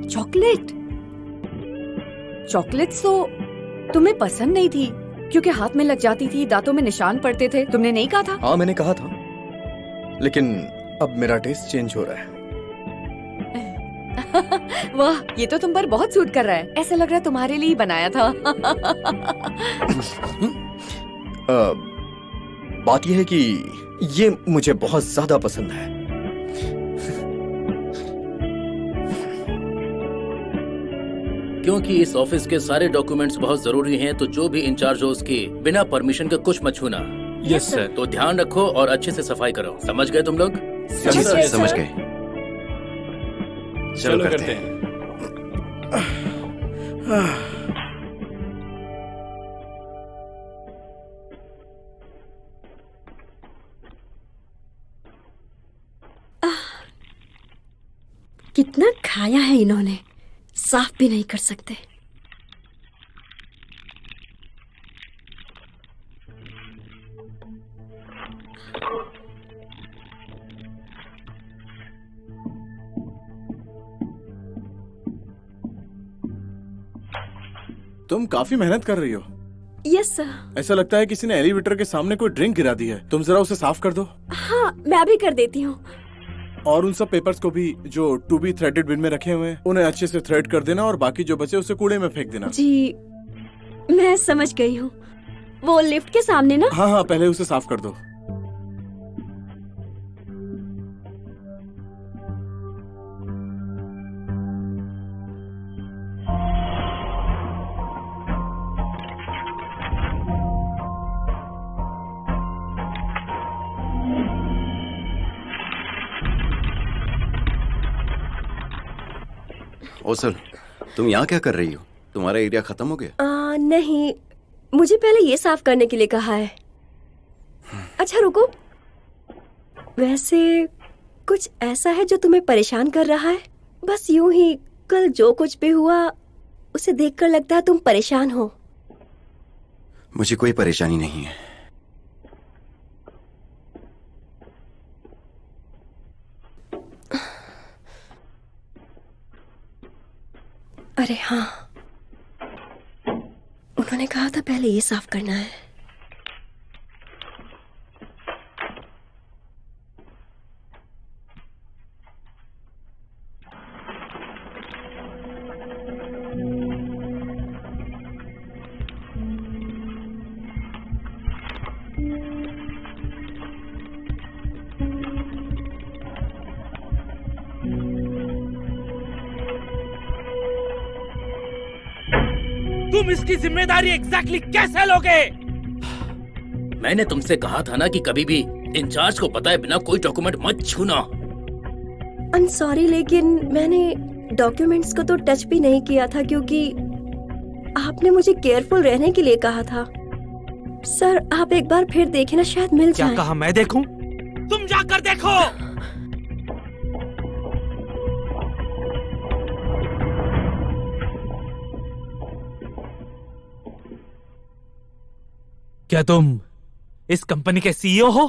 चॉकलेट। चॉकलेट्स तो तुम्हें पसंद नहीं थी क्योंकि हाथ में लग जाती थी, दांतों में निशान पड़ते थे। तुमने नहीं कहा था? हाँ, मैंने कहा था, लेकिन अब मेरा टेस्ट चेंज हो रहा है। वाह, ये तो तुम पर बहुत सूट कर रहा है। ऐसा लग रहा है तुम्हारे लिए ही बनाया था। बात यह है कि ये मुझे बहुत ज्यादा पसंद है। क्योंकि इस ऑफिस के सारे डॉक्यूमेंट्स बहुत जरूरी हैं, तो जो भी इंचार्ज हो उसकी बिना परमिशन के कुछ मत छूना। Yes sir. तो ध्यान रखो और अच्छे से सफाई करो। समझ गए तुम लोग? समझ गए। चलो करते हैं। कितना खाया है इन्होंने, साफ भी नहीं कर सकते। तुम काफी मेहनत कर रही हो। Yes sir. ऐसा लगता है किसी ने एलिवेटर के सामने कोई ड्रिंक गिरा दी है। तुम जरा उसे साफ कर दो। हाँ, मैं अभी कर देती हूँ। और उन सब पेपर्स को भी जो टू बी थ्रेडेड बिन में रखे हुए हैं, उन्हें अच्छे से थ्रेड कर देना और बाकी जो बचे उसे कूड़े में फेंक देना। जी, मैं समझ गई हूँ। वो लिफ्ट के सामने ना? हाँ हाँ, पहले उसे साफ कर दो। ओसल, तुम यहाँ क्या कर रही हो? तुम्हारा एरिया खत्म हो गया? नहीं, मुझे पहले ये साफ करने के लिए कहा है। अच्छा रुको, वैसे कुछ ऐसा है जो तुम्हें परेशान कर रहा है? बस यूं ही कल जो कुछ भी हुआ उसे देखकर लगता है तुम परेशान हो। मुझे कोई परेशानी नहीं है। अरे हाँ, उन्होंने कहा था पहले ये साफ करना है। तुम इसकी जिम्मेदारी एग्जैक्टली कैसे लोगे? मैंने तुमसे कहा था ना कि कभी भी इंचार्ज को बताए बिना कोई डॉक्यूमेंट मत छूना। आई एम सॉरी, लेकिन मैंने डॉक्यूमेंट्स को तो टच भी नहीं किया था क्योंकि आपने मुझे केयरफुल रहने के लिए कहा था। सर, आप एक बार फिर देखें ना, शायद मिल जाए। क्या कहा मैं देखूं? तुम जाकर देखो। क्या तुम इस कंपनी के सीईओ हो?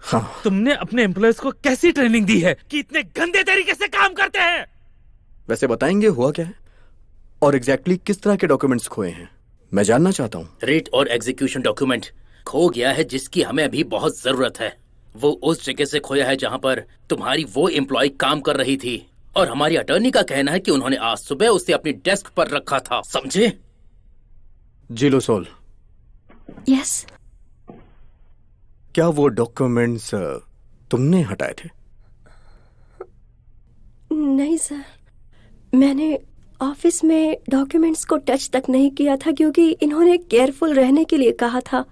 हाँ। तुमने अपने एम्प्लॉयज को कैसी ट्रेनिंग दी है कि इतने गंदे तरीके से काम करते हैं? वैसे बताएंगे हुआ क्या है और एग्जैक्टली किस तरह के डॉक्यूमेंट्स खोए हैं? मैं जानना चाहता हूँ। रेट और एग्जीक्यूशन डॉक्यूमेंट खो गया है जिसकी हमें अभी बहुत जरूरत है। वो उस जगह से खोया है जहाँ पर तुम्हारी वो एम्प्लॉय काम कर रही थी और हमारी अटर्नी का कहना है कि उन्होंने आज सुबह उसे अपनी डेस्क पर रखा था, समझे? जिलो सोल। यस। क्या वो डॉक्यूमेंट्स तुमने हटाए थे? नहीं सर, मैंने ऑफिस में डॉक्यूमेंट्स को टच तक नहीं किया था क्योंकि इन्होंने केयरफुल रहने के लिए कहा था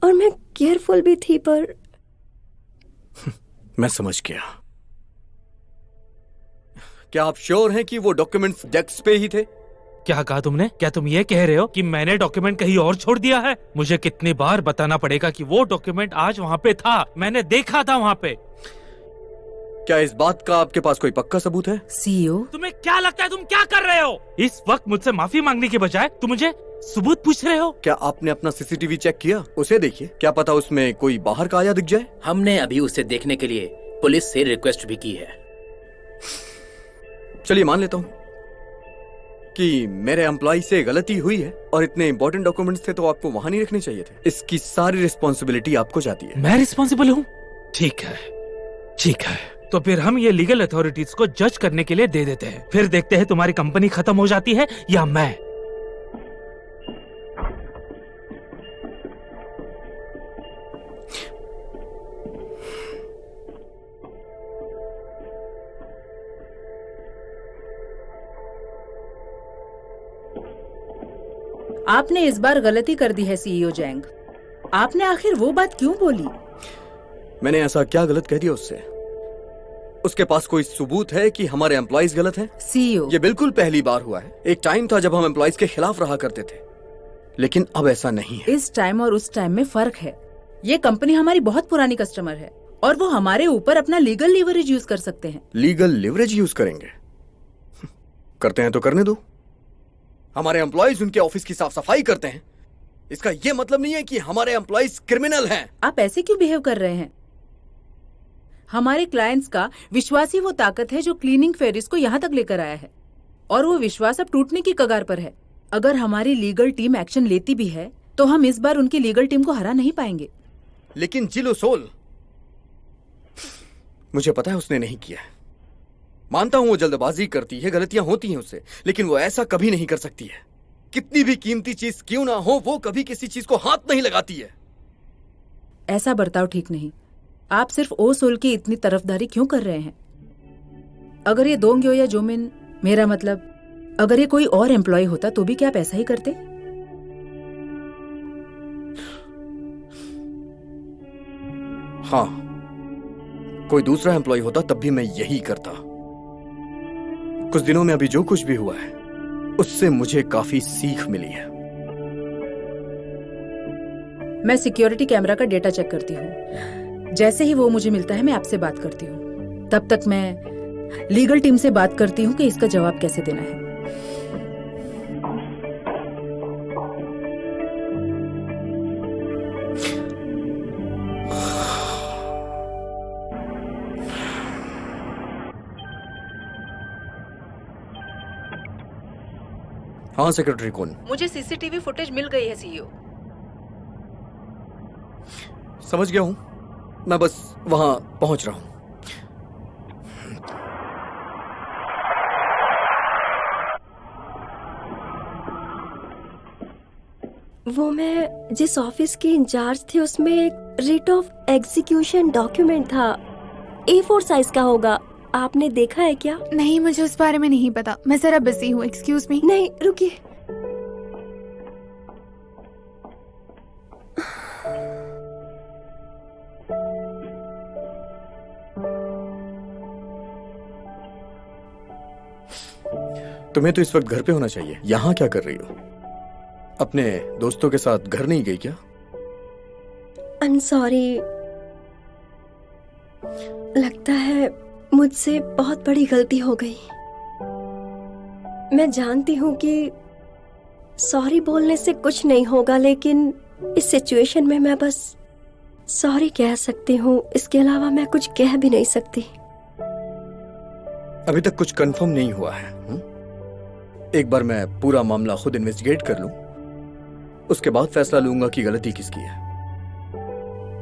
और मैं केयरफुल भी थी, पर मैं समझ गया। क्या आप श्योर हैं कि वो डॉक्यूमेंट्स डेस्क पे ही थे? क्या कहा तुमने? क्या तुम ये कह रहे हो कि मैंने डॉक्यूमेंट कहीं और छोड़ दिया है? मुझे कितनी बार बताना पड़ेगा कि वो डॉक्यूमेंट आज वहाँ पे था, मैंने देखा था वहाँ पे। क्या इस बात का आपके पास कोई पक्का सबूत है? सीईओ, तुम्हें क्या लगता है तुम क्या कर रहे हो? इस वक्त मुझसे माफी मांगने के बजाय तुम मुझे सबूत पूछ रहे हो? क्या आपने अपना सीसीटीवी चेक किया? उसे देखिए, क्या पता उसमें कोई बाहर का आया दिख जाए। हमने अभी उसे देखने के लिए पुलिस से रिक्वेस्ट भी की है। चलिए मान लेता हूँ कि मेरे एम्प्लॉय से गलती हुई है और इतने इंपॉर्टेंट डॉक्यूमेंट्स थे तो आपको वहां नहीं रखने चाहिए थे। इसकी सारी रिस्पॉन्सिबिलिटी आपको जाती है। मैं रिस्पॉन्सिबल हूँ? ठीक है, ठीक है, तो फिर हम ये लीगल अथॉरिटीज को जज करने के लिए दे देते हैं, फिर देखते हैं तुम्हारी कंपनी खत्म हो जाती है या मैं। आपने इस बार गलती कर दी है सीईओ जैंग। आपने आखिर वो बात क्यों बोली? मैंने ऐसा क्या गलत कह दिया उससे? उसके पास कोई सबूत है कि हमारे एम्प्लॉइज गलत हैं? सीईओ, ये बिल्कुल पहली बार हुआ है। एक टाइम था जब हम एम्प्लॉइज के खिलाफ रहा करते थे, लेकिन अब ऐसा नहीं है। इस टाइम और उस टाइम में फर्क है। ये कंपनी हमारी बहुत पुरानी कस्टमर है और वो हमारे ऊपर अपना लीगल लिवरेज यूज कर सकते हैं। लीगल लिवरेज यूज करेंगे? करते हैं तो करने दो। हमारे एम्प्लॉइज उनके ऑफिस की साफ सफाई करते हैं, इसका ये मतलब नहीं है कि हमारे एम्प्लॉइज क्रिमिनल हैं। आप ऐसे क्यों बिहेव कर रहे हैं? हमारे क्लाइंट्स का विश्वास ही वो ताकत है जो क्लीनिंग फेरिस को यहाँ तक लेकर आया है और वो विश्वास अब टूटने की कगार पर है। अगर हमारी लीगल टीम एक्शन लेती भी है तो हम इस बार उनकी लीगल टीम को हरा नहीं पाएंगे। लेकिन जिलो सोल, मुझे पता है उसने नहीं किया है। मानता हूं वो जल्दबाजी करती है, गलतियां होती हैं उससे, लेकिन वो ऐसा कभी नहीं कर सकती है। कितनी भी कीमती चीज क्यों ना हो, वो कभी किसी चीज को हाथ नहीं लगाती है। ऐसा बर्ताव ठीक नहीं। आप सिर्फ ओ सोल की इतनी तरफदारी क्यों कर रहे हैं? अगर ये दोंग्यो या जोमिन, मेरा मतलब अगर ये कोई और एम्प्लॉय होता तो भी क्या आप ऐसा ही करते? हाँ, कोई दूसरा एम्प्लॉय होता तब भी मैं यही करता। कुछ दिनों में अभी जो कुछ भी हुआ है उससे मुझे काफी सीख मिली है। मैं सिक्योरिटी कैमरा का डेटा चेक करती हूँ। जैसे ही वो मुझे मिलता है मैं आपसे बात करती हूँ। तब तक मैं लीगल टीम से बात करती हूँ कि इसका जवाब कैसे देना है। हाँ सेक्रेटरी कौन? मुझे सीसीटीवी फुटेज मिल गई है सीईओ। समझ गया हूँ, मैं बस वहां पहुंच रहा हूँ। वो मैं जिस ऑफिस की इंचार्ज थी उसमें एक रिट ऑफ एग्जीक्यूशन डॉक्यूमेंट था, A4 साइज का होगा। आपने देखा है क्या? नहीं, मुझे उस बारे में नहीं पता, मैं जरा बिजी हूँ। Excuse me. नहीं रुकिए, तुम्हें तो इस वक्त घर पे होना चाहिए। यहाँ क्या कर रही हो? अपने दोस्तों के साथ घर नहीं गई क्या? आई एम सॉरी, लगता है मुझसे बहुत बड़ी गलती हो गई। मैं जानती हूँ कि सॉरी बोलने से कुछ नहीं होगा, लेकिन इस सिचुएशन में मैं बस सॉरी कह सकती हूँ, इसके अलावा मैं कुछ कह भी नहीं सकती। अभी तक कुछ कंफर्म नहीं हुआ है। एक बार मैं पूरा मामला खुद इन्वेस्टिगेट कर लूं, उसके बाद फैसला लूंगा कि गलती किसकी है।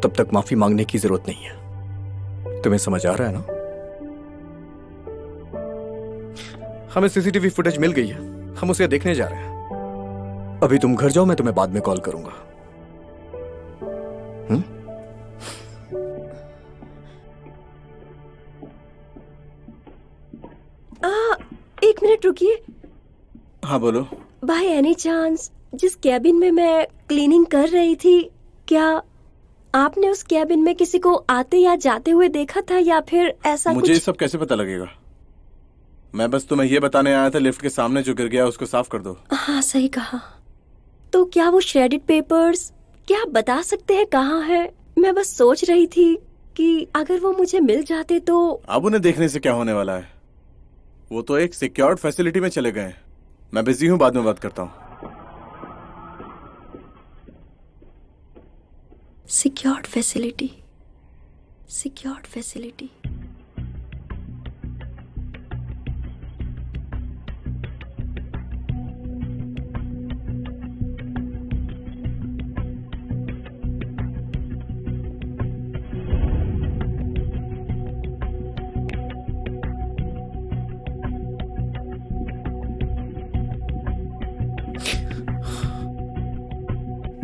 तब तक माफी मांगने की जरूरत नहीं है। तुम्हें समझ आ रहा है ना? हमें सीसीटीवी फुटेज मिल गई है, हम उसे देखने जा रहे हैं। अभी तुम घर जाओ, मैं तुम्हें बाद में कॉल करूंगा। एक मिनट रुकिए। हाँ बोलो। बाय एनी चांस जिस कैबिन में मैं क्लीनिंग कर रही थी, क्या आपने उस कैबिन में किसी को आते या जाते हुए देखा था, या फिर ऐसा मुझे ये सब कैसे पता लगेगा? मैं बस तुम्हें ये बताने आया था, लिफ्ट के सामने जो गिर गया उसको साफ कर दो। हाँ सही कहा। तो क्या वो श्रेडेड पेपर्स, क्या आप बता सकते हैं कहाँ है? मैं बस सोच रही थी कि अगर वो मुझे मिल जाते तो। अब उन्हें देखने से क्या होने वाला है? वो तो एक सिक्योर्ड फैसिलिटी में चले गए। मैं बिजी हूँ, बाद में बात करता हूँ। Secured facility, secured facility.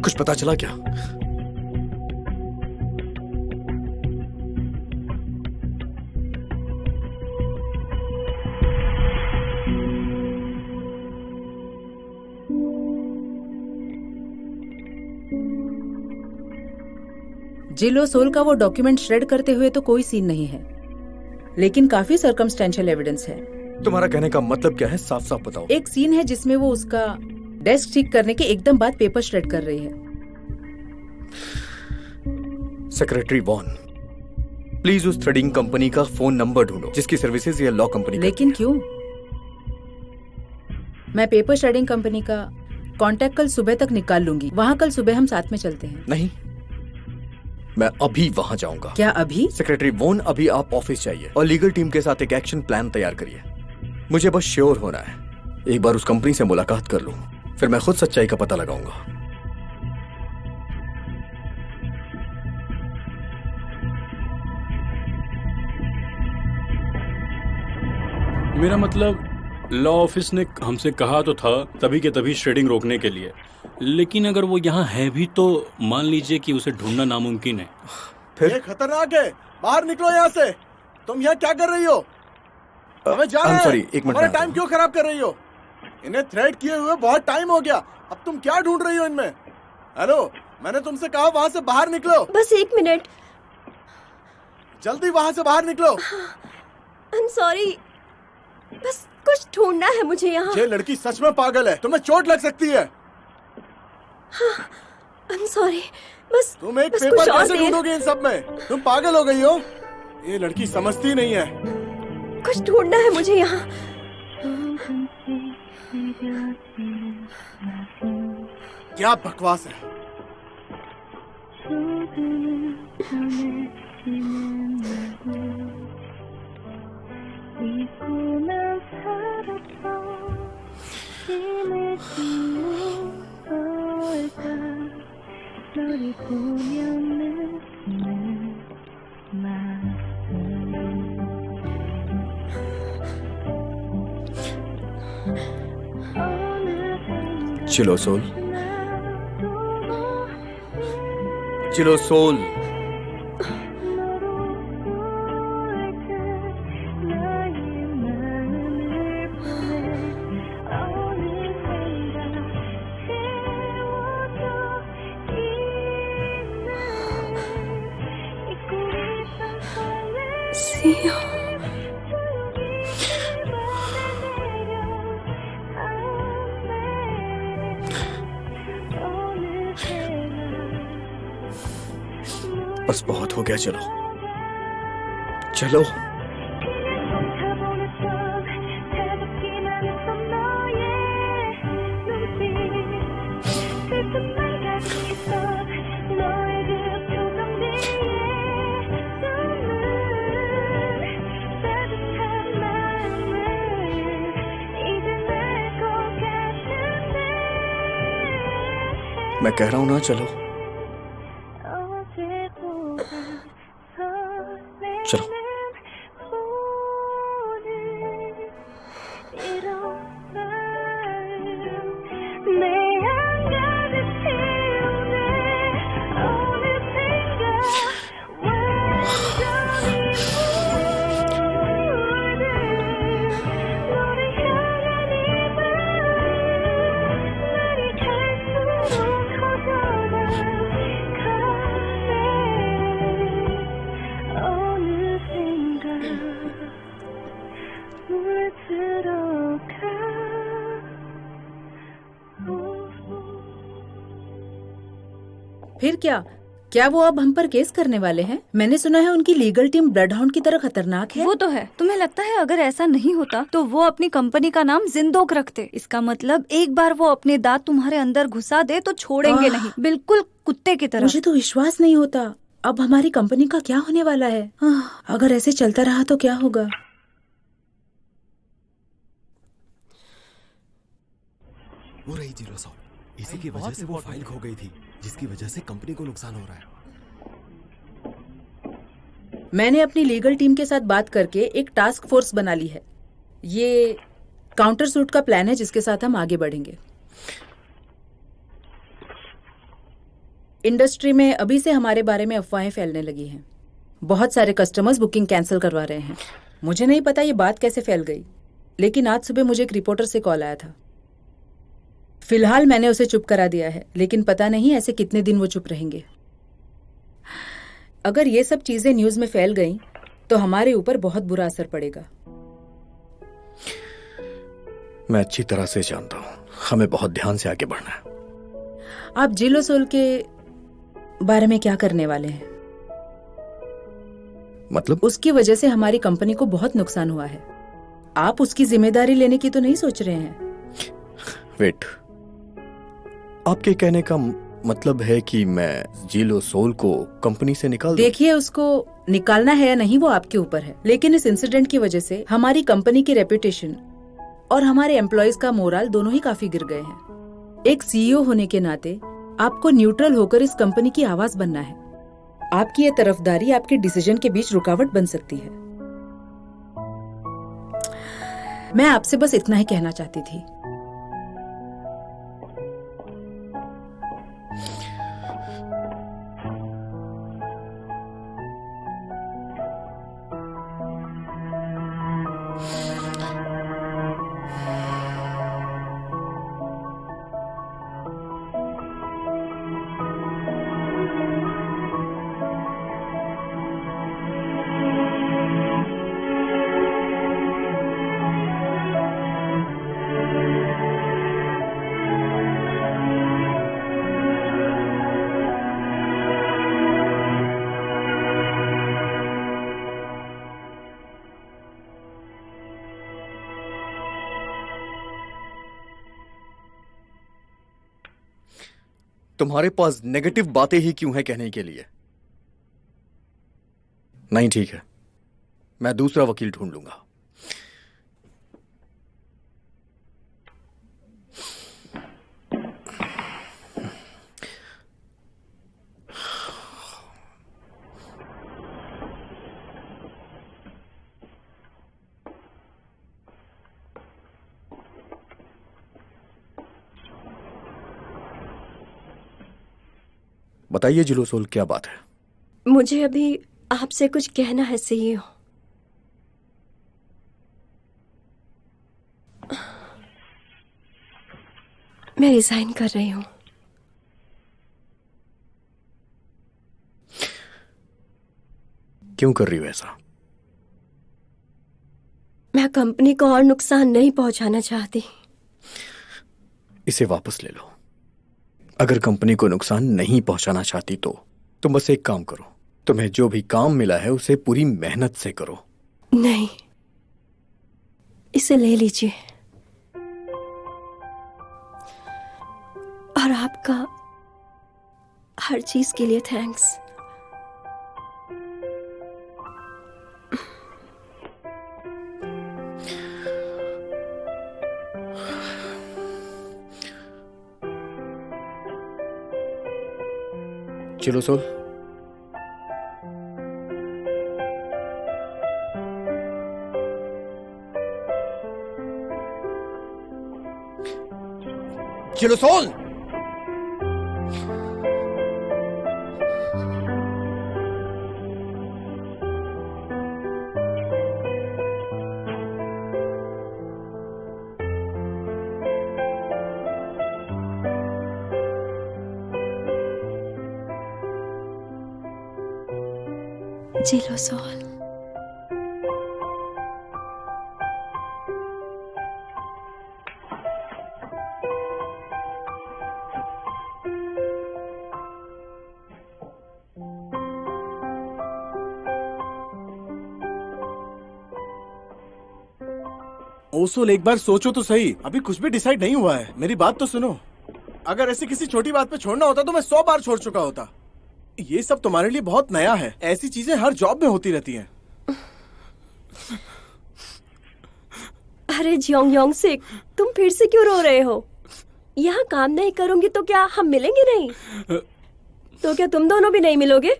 कुछ पता चला क्या? जिलो सोल का वो डॉक्यूमेंट श्रेड करते हुए तो कोई सीन नहीं है, लेकिन काफी सर्कमस्टेंशियल एविडेंस है। तुम्हारा कहने का मतलब क्या है? साफ साफ बताओ। एक सीन है जिसमें वो उसका डेस्क ठीक करने के एकदम बाद पेपर श्रेड कर रही है। सेक्रेटरी वॉन, प्लीज उस थ्रेडिंग कंपनी का फोन नंबर ढूंढो जिसकी सर्विसेज ये लॉ कंपनी। लेकिन क्यों? मैं पेपर श्रेडिंग कंपनी का कांटेक्ट कल सुबह तक निकाल लूंगी। वहाँ कल सुबह हम साथ में चलते हैं। नहीं, मैं अभी वहां जाऊंगा। क्या अभी? सेक्रेटरी वॉन, अभी आप ऑफिस जाइए और लीगल टीम के साथ एक एक्शन प्लान तैयार करिए। मुझे बस श्योर होना है। एक बार उस कंपनी से मुलाकात कर लूं, फिर मैं खुद सच्चाई का पता लगाऊंगा। मेरा मतलब लॉ ऑफिस ने हमसे कहा तो था तभी के तभी श्रेडिंग रोकने के लिए, लेकिन अगर वो यहाँ है भी तो मान लीजिए कि उसे ढूंढना नामुमकिन है। फिर? ये खतरनाक है, बाहर निकलो यहाँ से। तुम यहाँ क्या कर रही हो? हमें जाना है। सॉरी, एक मिनट। हमारा टाइम क्यों खराब कर रही हो? इन्हें थ्रेड किए हुए बहुत टाइम हो गया, अब तुम क्या ढूंढ रही हो इनमें? हेलो, मैंने तुमसे कहा वहाँ से बाहर निकलो। बस एक मिनट, जल्दी वहाँ से बाहर निकलो। आई एम सॉरी, बस कुछ ढूंढना है मुझे यहाँ। ये लड़की सच में पागल है, तुम्हें चोट लग सकती है। आई एम सॉरी, बस तुम एक बस पेपर कैसे ढूंढोगे इन सब में? तुम पागल हो गई हो। ये लड़की समझती नहीं है। कुछ ढूंढना है मुझे यहाँ। क्या बकवास है। चिलो सोल, चिलो सोल। सिया, बस बहुत हो गया, चलो चलो। मैं कह रहा हूं ना, चलो चलो। फिर क्या वो अब हम पर केस करने वाले हैं? मैंने सुना है उनकी लीगल टीम ब्लड हाउंड की तरह खतरनाक है। वो तो है। तुम्हें लगता है अगर ऐसा नहीं होता तो वो अपनी कंपनी का नाम जिंदोक रखते? इसका मतलब एक बार वो अपने दांत तुम्हारे अंदर घुसा दे तो छोड़ेंगे नहीं, बिल्कुल कुत्ते की तरह। मुझे तो विश्वास नहीं होता। अब हमारी कंपनी का क्या होने वाला है? अगर ऐसे चलता रहा तो क्या होगा? वो रही जीरो सॉल, इसी की वजह से वो फाइल खो गई थी, जिसकी वजह से कंपनी को नुकसान हो रहा है। मैंने अपनी लीगल टीम के साथ बात करके एक टास्क फोर्स बना ली है। ये काउंटर सूट का प्लान है जिसके साथ हम आगे बढ़ेंगे। इंडस्ट्री में अभी से हमारे बारे में अफवाहें फैलने लगी हैं। बहुत सारे कस्टमर्स बुकिंग कैंसिल करवा रहे हैं। मुझे नहीं पता ये बात कैसे फैल गई, लेकिन आज सुबह मुझे एक रिपोर्टर से कॉल आया था। फिलहाल मैंने उसे चुप करा दिया है, लेकिन पता नहीं ऐसे कितने दिन वो चुप रहेंगे। अगर ये सब चीजें न्यूज में फैल गईं, तो हमारे ऊपर बहुत बुरा असर पड़ेगा। मैं अच्छी तरह से जानता हूँ, हमें बहुत ध्यान से आगे बढ़ना है। आप जिलो सोल के बारे में क्या करने वाले हैं? मतलब? उसकी वजह से हमारी कंपनी को बहुत नुकसान हुआ है। आप उसकी जिम्मेदारी लेने की तो नहीं सोच रहे हैं? वेट, आपके कहने का मतलब है कि मैं जिलो सोल को कंपनी से निकाल दूं? देखिए, उसको निकालना है या नहीं वो आपके ऊपर है, लेकिन इस इंसिडेंट की वजह से हमारी कंपनी की रेपुटेशन और हमारे एम्प्लॉयज का मोरल दोनों ही काफी गिर गए हैं। एक सीईओ होने के नाते आपको न्यूट्रल होकर इस कंपनी की आवाज बनना है। आपकी ये तरफदारी आपके डिसीजन के बीच रुकावट बन सकती है। मैं आपसे बस इतना ही कहना चाहती थी। तुम्हारे पास नेगेटिव बातें ही क्यों हैं कहने के लिए? नहीं ठीक है, मैं दूसरा वकील ढूंढ लूंगा। बताइए जिलोसोल, क्या बात है? मुझे अभी आपसे कुछ कहना है सीईओ। मैं रिजाइन कर रही हूँ। क्यों कर रही हो ऐसा? मैं कंपनी को और नुकसान नहीं पहुंचाना चाहती। इसे वापस ले लो। अगर कंपनी को नुकसान नहीं पहुंचाना चाहती तो तुम बस एक काम करो, तुम्हें जो भी काम मिला है उसे पूरी मेहनत से करो। नहीं, इसे ले लीजिए। और आपका हर चीज के लिए थैंक्स। जिलोसोल, जिलोसोल, जिलोसोल। ओसोल, एक बार सोचो तो सही, अभी कुछ भी डिसाइड नहीं हुआ है। मेरी बात तो सुनो। अगर ऐसी किसी छोटी बात पे छोड़ना होता तो मैं 100 बार छोड़ चुका होता। ये सब तुम्हारे लिए बहुत नया है। ऐसी चीजें हर जॉब में होती रहती हैं। अरे जियोंग सिक, तुम फिर से क्यों रो रहे हो? यहाँ काम नहीं करूंगी तो क्या हम मिलेंगे नहीं? तो क्या तुम दोनों भी नहीं मिलोगे?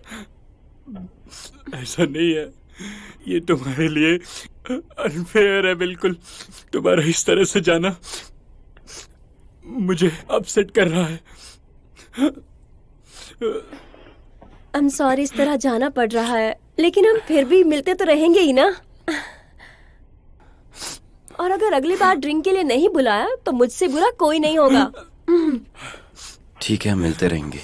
ऐसा नहीं है, ये तुम्हारे लिए अनफेयर है बिल्कुल। तुम्हारा इस तरह से जाना मुझे अपसेट कर रहा है। आई एम सॉरी, इस तरह जाना पड़ रहा है, लेकिन हम फिर भी मिलते तो रहेंगे ही ना। और अगर अगली बार ड्रिंक के लिए नहीं बुलाया तो मुझसे बुरा कोई नहीं होगा। ठीक है, मिलते रहेंगे।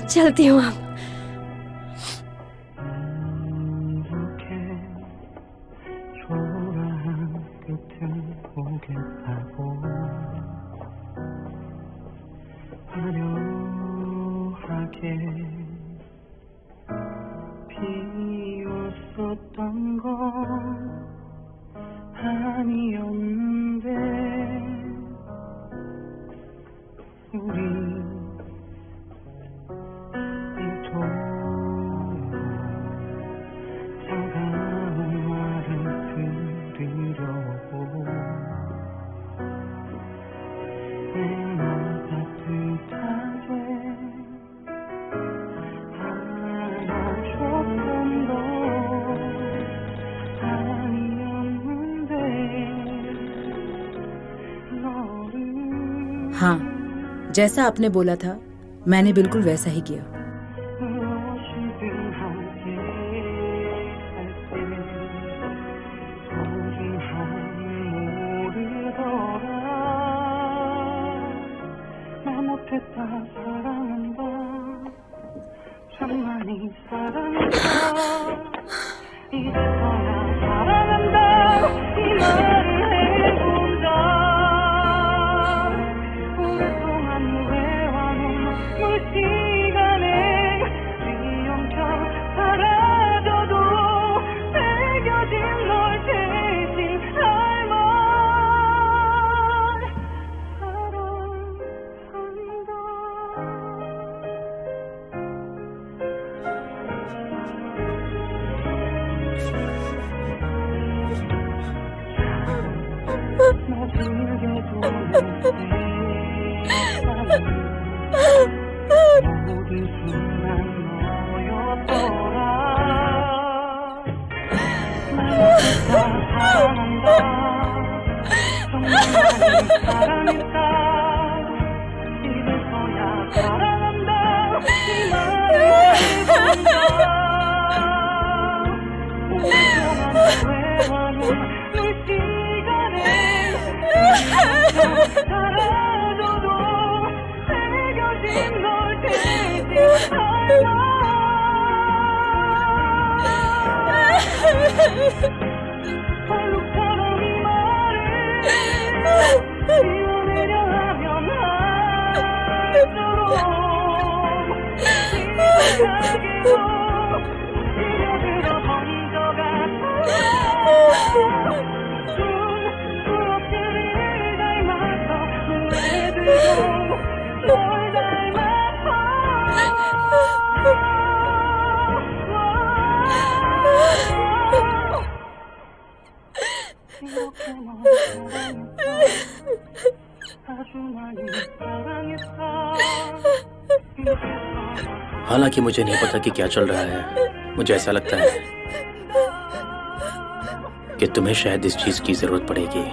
चलती हूँ अब। हाँ, जैसा आपने बोला था मैंने बिल्कुल वैसा ही किया। हालांकि मुझे नहीं पता कि क्या चल रहा है, मुझे ऐसा लगता है कि तुम्हें शायद इस चीज की जरूरत पड़ेगी।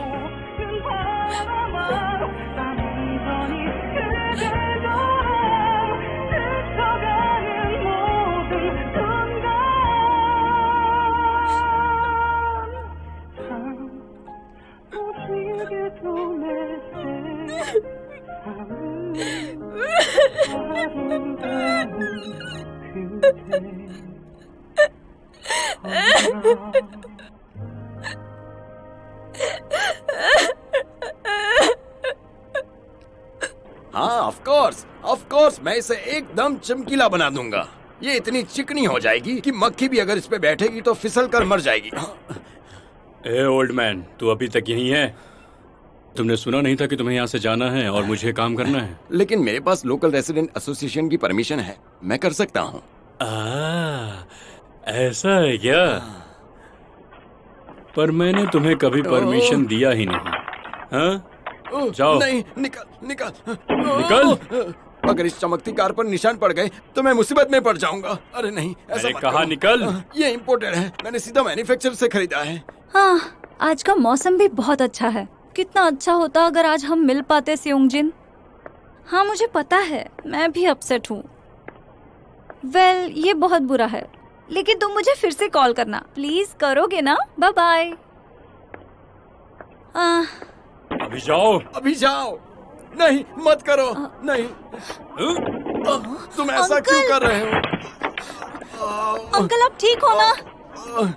हाँ, ऑफ कोर्स मैं इसे एकदम चमकीला बना दूंगा। ये इतनी चिकनी हो जाएगी कि मक्खी भी अगर इस पे बैठेगी तो फिसल कर मर जाएगी। ए ओल्ड मैन, तू अभी तक यहीं है? तुमने सुना नहीं था कि तुम्हें यहाँ से जाना है और मुझे काम करना है? लेकिन मेरे पास लोकल रेसिडेंट एसोसिएशन की परमिशन है, मैं कर सकता हूँ। ऐसा है क्या? पर मैंने तुम्हें कभी परमिशन दिया ही नहीं। हाँ? जाओ। नहीं, निकल। अगर इस चमकती कार पर निशान पड़ गए तो मैं मुसीबत में पड़ जाऊंगा। अरे नहीं, ऐसा मत कहा करो। निकल। ये इम्पोर्टेड है, मैंने सीधा मैन्युफैक्चरर से खरीदा है। हाँ, आज का मौसम भी बहुत अच्छा है। कितना अच्छा होता अगर आज हम मिल पाते सियोंगजिन। हाँ, मुझे पता है, मैं भी अपसेट हूँ। वेल, ये बहुत बुरा है, लेकिन तुम मुझे फिर से कॉल करना प्लीज। करोगे ना? Bye bye. अभी जाओ। नहीं, मत करो। नहीं, तुम ऐसा क्यों कर रहे हो? अंकल, आप ठीक हो ना?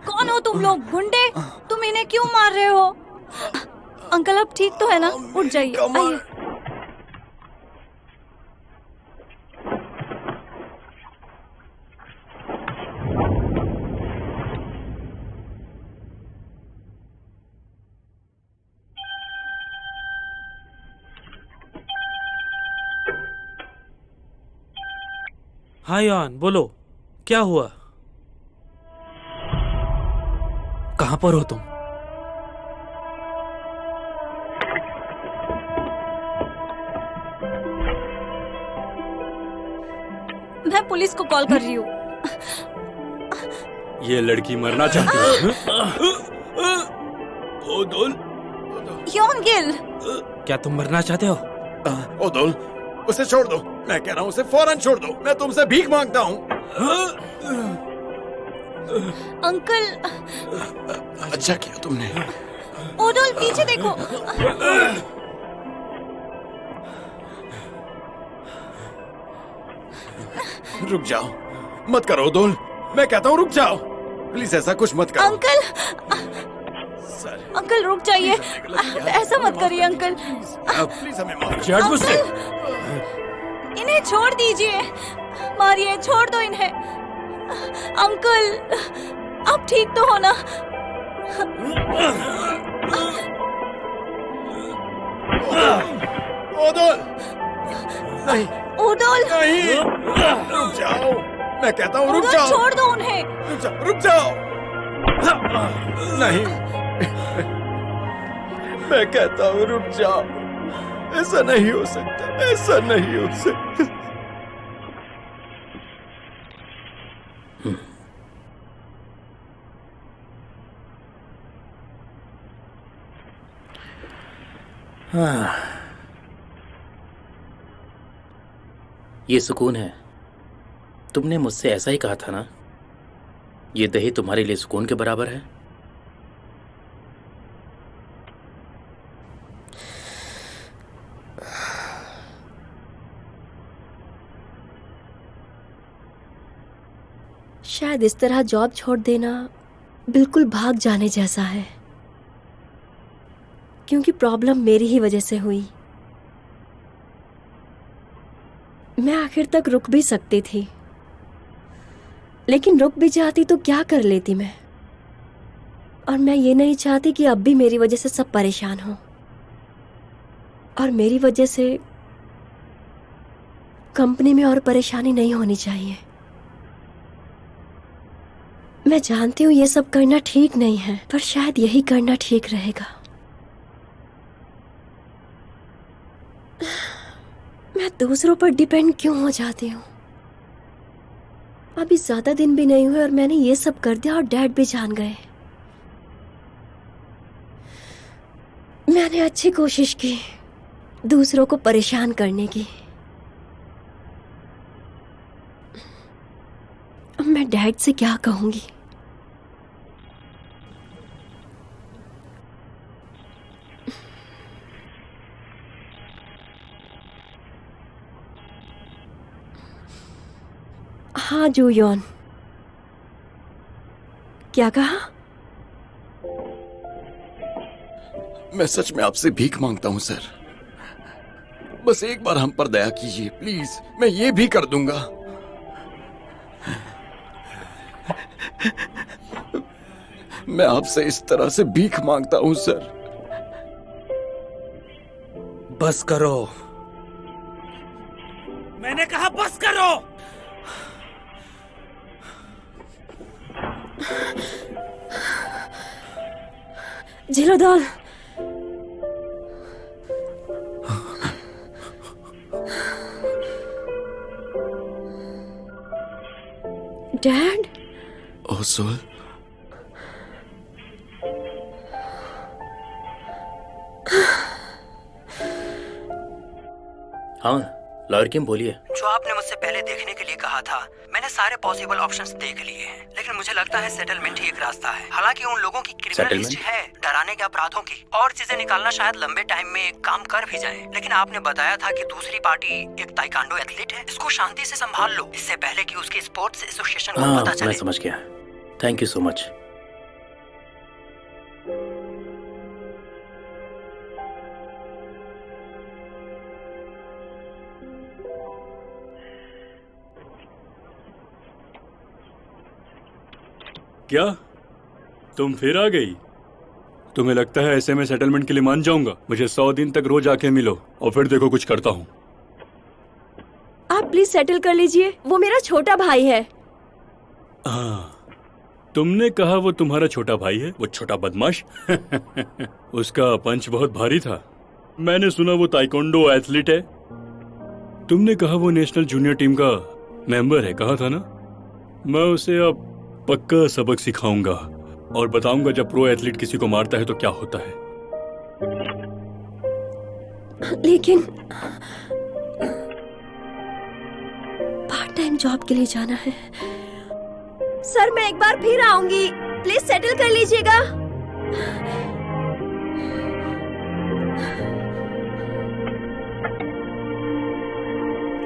कौन हो तुम लोग? गुंडे? तुम इन्हें क्यों मार रहे हो? अंकल, आप ठीक तो है ना? उठ जाइए, आइए। हाँ यान, बोलो, क्या हुआ? कहाँ पर हो तुम? मैं पुलिस को कॉल कर रही हूँ। ये लड़की मरना चाहती है। ओदोल, योनगिल, क्या तुम मरना चाहते हो? ओदोल, उसे छोड़ दो। मैं कह रहा हूँ उसे फौरन छोड़ दो। मैं तुमसे भीख मांगता हूँ। अंकल। अच्छा किया तुमने। ओदोल, पीछे देखो। रुक जाओ, मत करो ओदोल। मैं कहता हूँ रुक जाओ, प्लीज ऐसा कुछ मत करो। अंकल रुक जाइए, ऐसा मत करिए अंकल। प्लीज हमें माफ इन्हें छोड़ दीजिए, मारिए, छोड़ दो इन्हें। अंकल, आप ठीक तो हो ना? ओदोल, नहीं, ओदोल, नहीं, रुक जाओ। मैं कहता हूँ रुक जाओ। छोड़ दो उन्हें। रुक जाओ। नहीं, मैं कहता हूँ रुक जाओ, ऐसा नहीं हो सकता, ऐसा नहीं हो सकता। हाँ, ये सुकून है। तुमने मुझसे ऐसा ही कहा था ना, ये दही तुम्हारे लिए सुकून के बराबर है। शायद इस तरह जॉब छोड़ देना बिल्कुल भाग जाने जैसा है, क्योंकि प्रॉब्लम मेरी ही वजह से हुई। मैं आखिर तक रुक भी सकती थी, लेकिन रुक भी जाती तो क्या कर लेती मैं। और मैं ये नहीं चाहती कि अब भी मेरी वजह से सब परेशान हो, और मेरी वजह से कंपनी में और परेशानी नहीं होनी चाहिए। मैं जानती हूँ ये सब करना ठीक नहीं है, पर शायद यही करना ठीक रहेगा। मैं दूसरों पर डिपेंड क्यों हो जाती हूँ? अभी ज्यादा दिन भी नहीं हुए और मैंने ये सब कर दिया और डैड भी जान गए। मैंने अच्छी कोशिश की दूसरों को परेशान करने की। अब मैं डैड से क्या कहूंगी? हाँ जूयन, क्या कहा? मैं सच में आपसे भीख मांगता हूँ सर, बस एक बार हम पर दया कीजिए प्लीज। मैं ये भी कर दूंगा। मैं आपसे इस तरह से भीख मांगता हूँ सर। बस करो, मैंने कहा बस करो। जीरोदाल, डैड। ओसुल, हाँ लॉयर किम बोलिए। जो आपने मुझसे पहले देखने के लिए कहा था, मैंने सारे पॉसिबल ऑप्शंस देख लिए हैं, लेकिन मुझे लगता है सेटलमेंट ही एक रास्ता है। हालांकि उन लोगों की क्रिमिनल हिस्ट्री है, डराने के अपराधों की, और चीजें निकालना शायद लंबे टाइम में काम कर भी जाए। लेकिन आपने बताया था कि दूसरी पार्टी एक ताइक्वांडो एथलीट है, इसको शांति से संभाल लो, इससे पहले कि उसकी स्पोर्ट्स एसोसिएशन को पता चले। मैं समझ गया, थैंक यू सो मच। क्या तुम फिर आ गई? तुम्हें लगता है ऐसे में सेटलमेंट के लिए मान जाऊंगा? मुझे 100 दिन तक रोज आके मिलो और फिर देखो कुछ करता हूँ। आप प्लीज सेटल कर लीजिए, वो मेरा छोटा भाई है। हाँ, तुमने कहा वो तुम्हारा छोटा भाई है, वो छोटा बदमाश। उसका पंच बहुत भारी था। मैंने सुना वो ताइक्वांडो एथलीट है। तुमने कहा वो नेशनल जूनियर टीम का मेंबर है, कहा था ना? मैं उसे अब पक्का सबक सिखाऊंगा और बताऊंगा जब प्रो एथलीट किसी को मारता है तो क्या होता है। लेकिन पार्ट टाइम जॉब के लिए जाना है। सर मैं एक बार फिर आऊंगी, प्लीज सेटल कर लीजिएगा।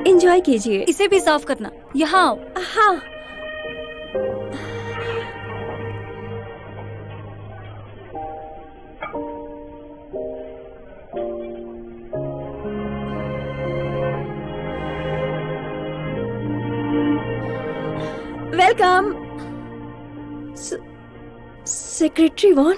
एंजॉय कीजिए। इसे भी साफ करना। यहाँ आओ। हाँ। वेलकम सेक्रेटरी वॉन।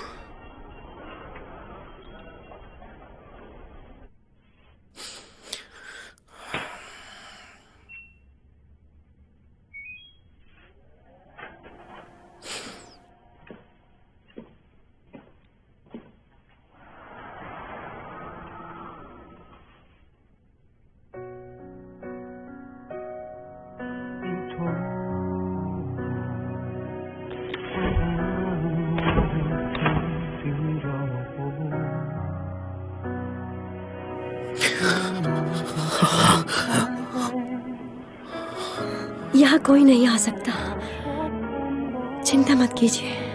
यहाँ कोई नहीं आ सकता, चिंता मत कीजिए।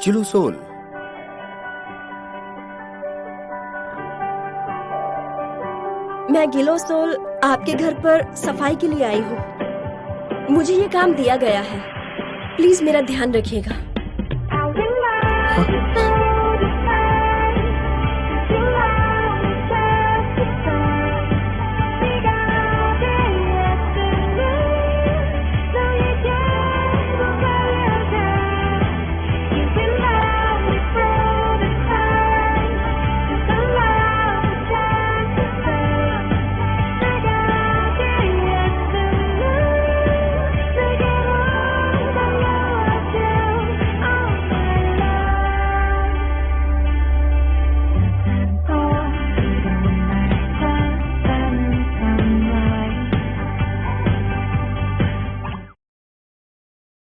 चिलू सोल, मैं गिलो सोल आपके घर पर सफाई के लिए आई हूँ। मुझे ये काम दिया गया है, प्लीज मेरा ध्यान रखिएगा।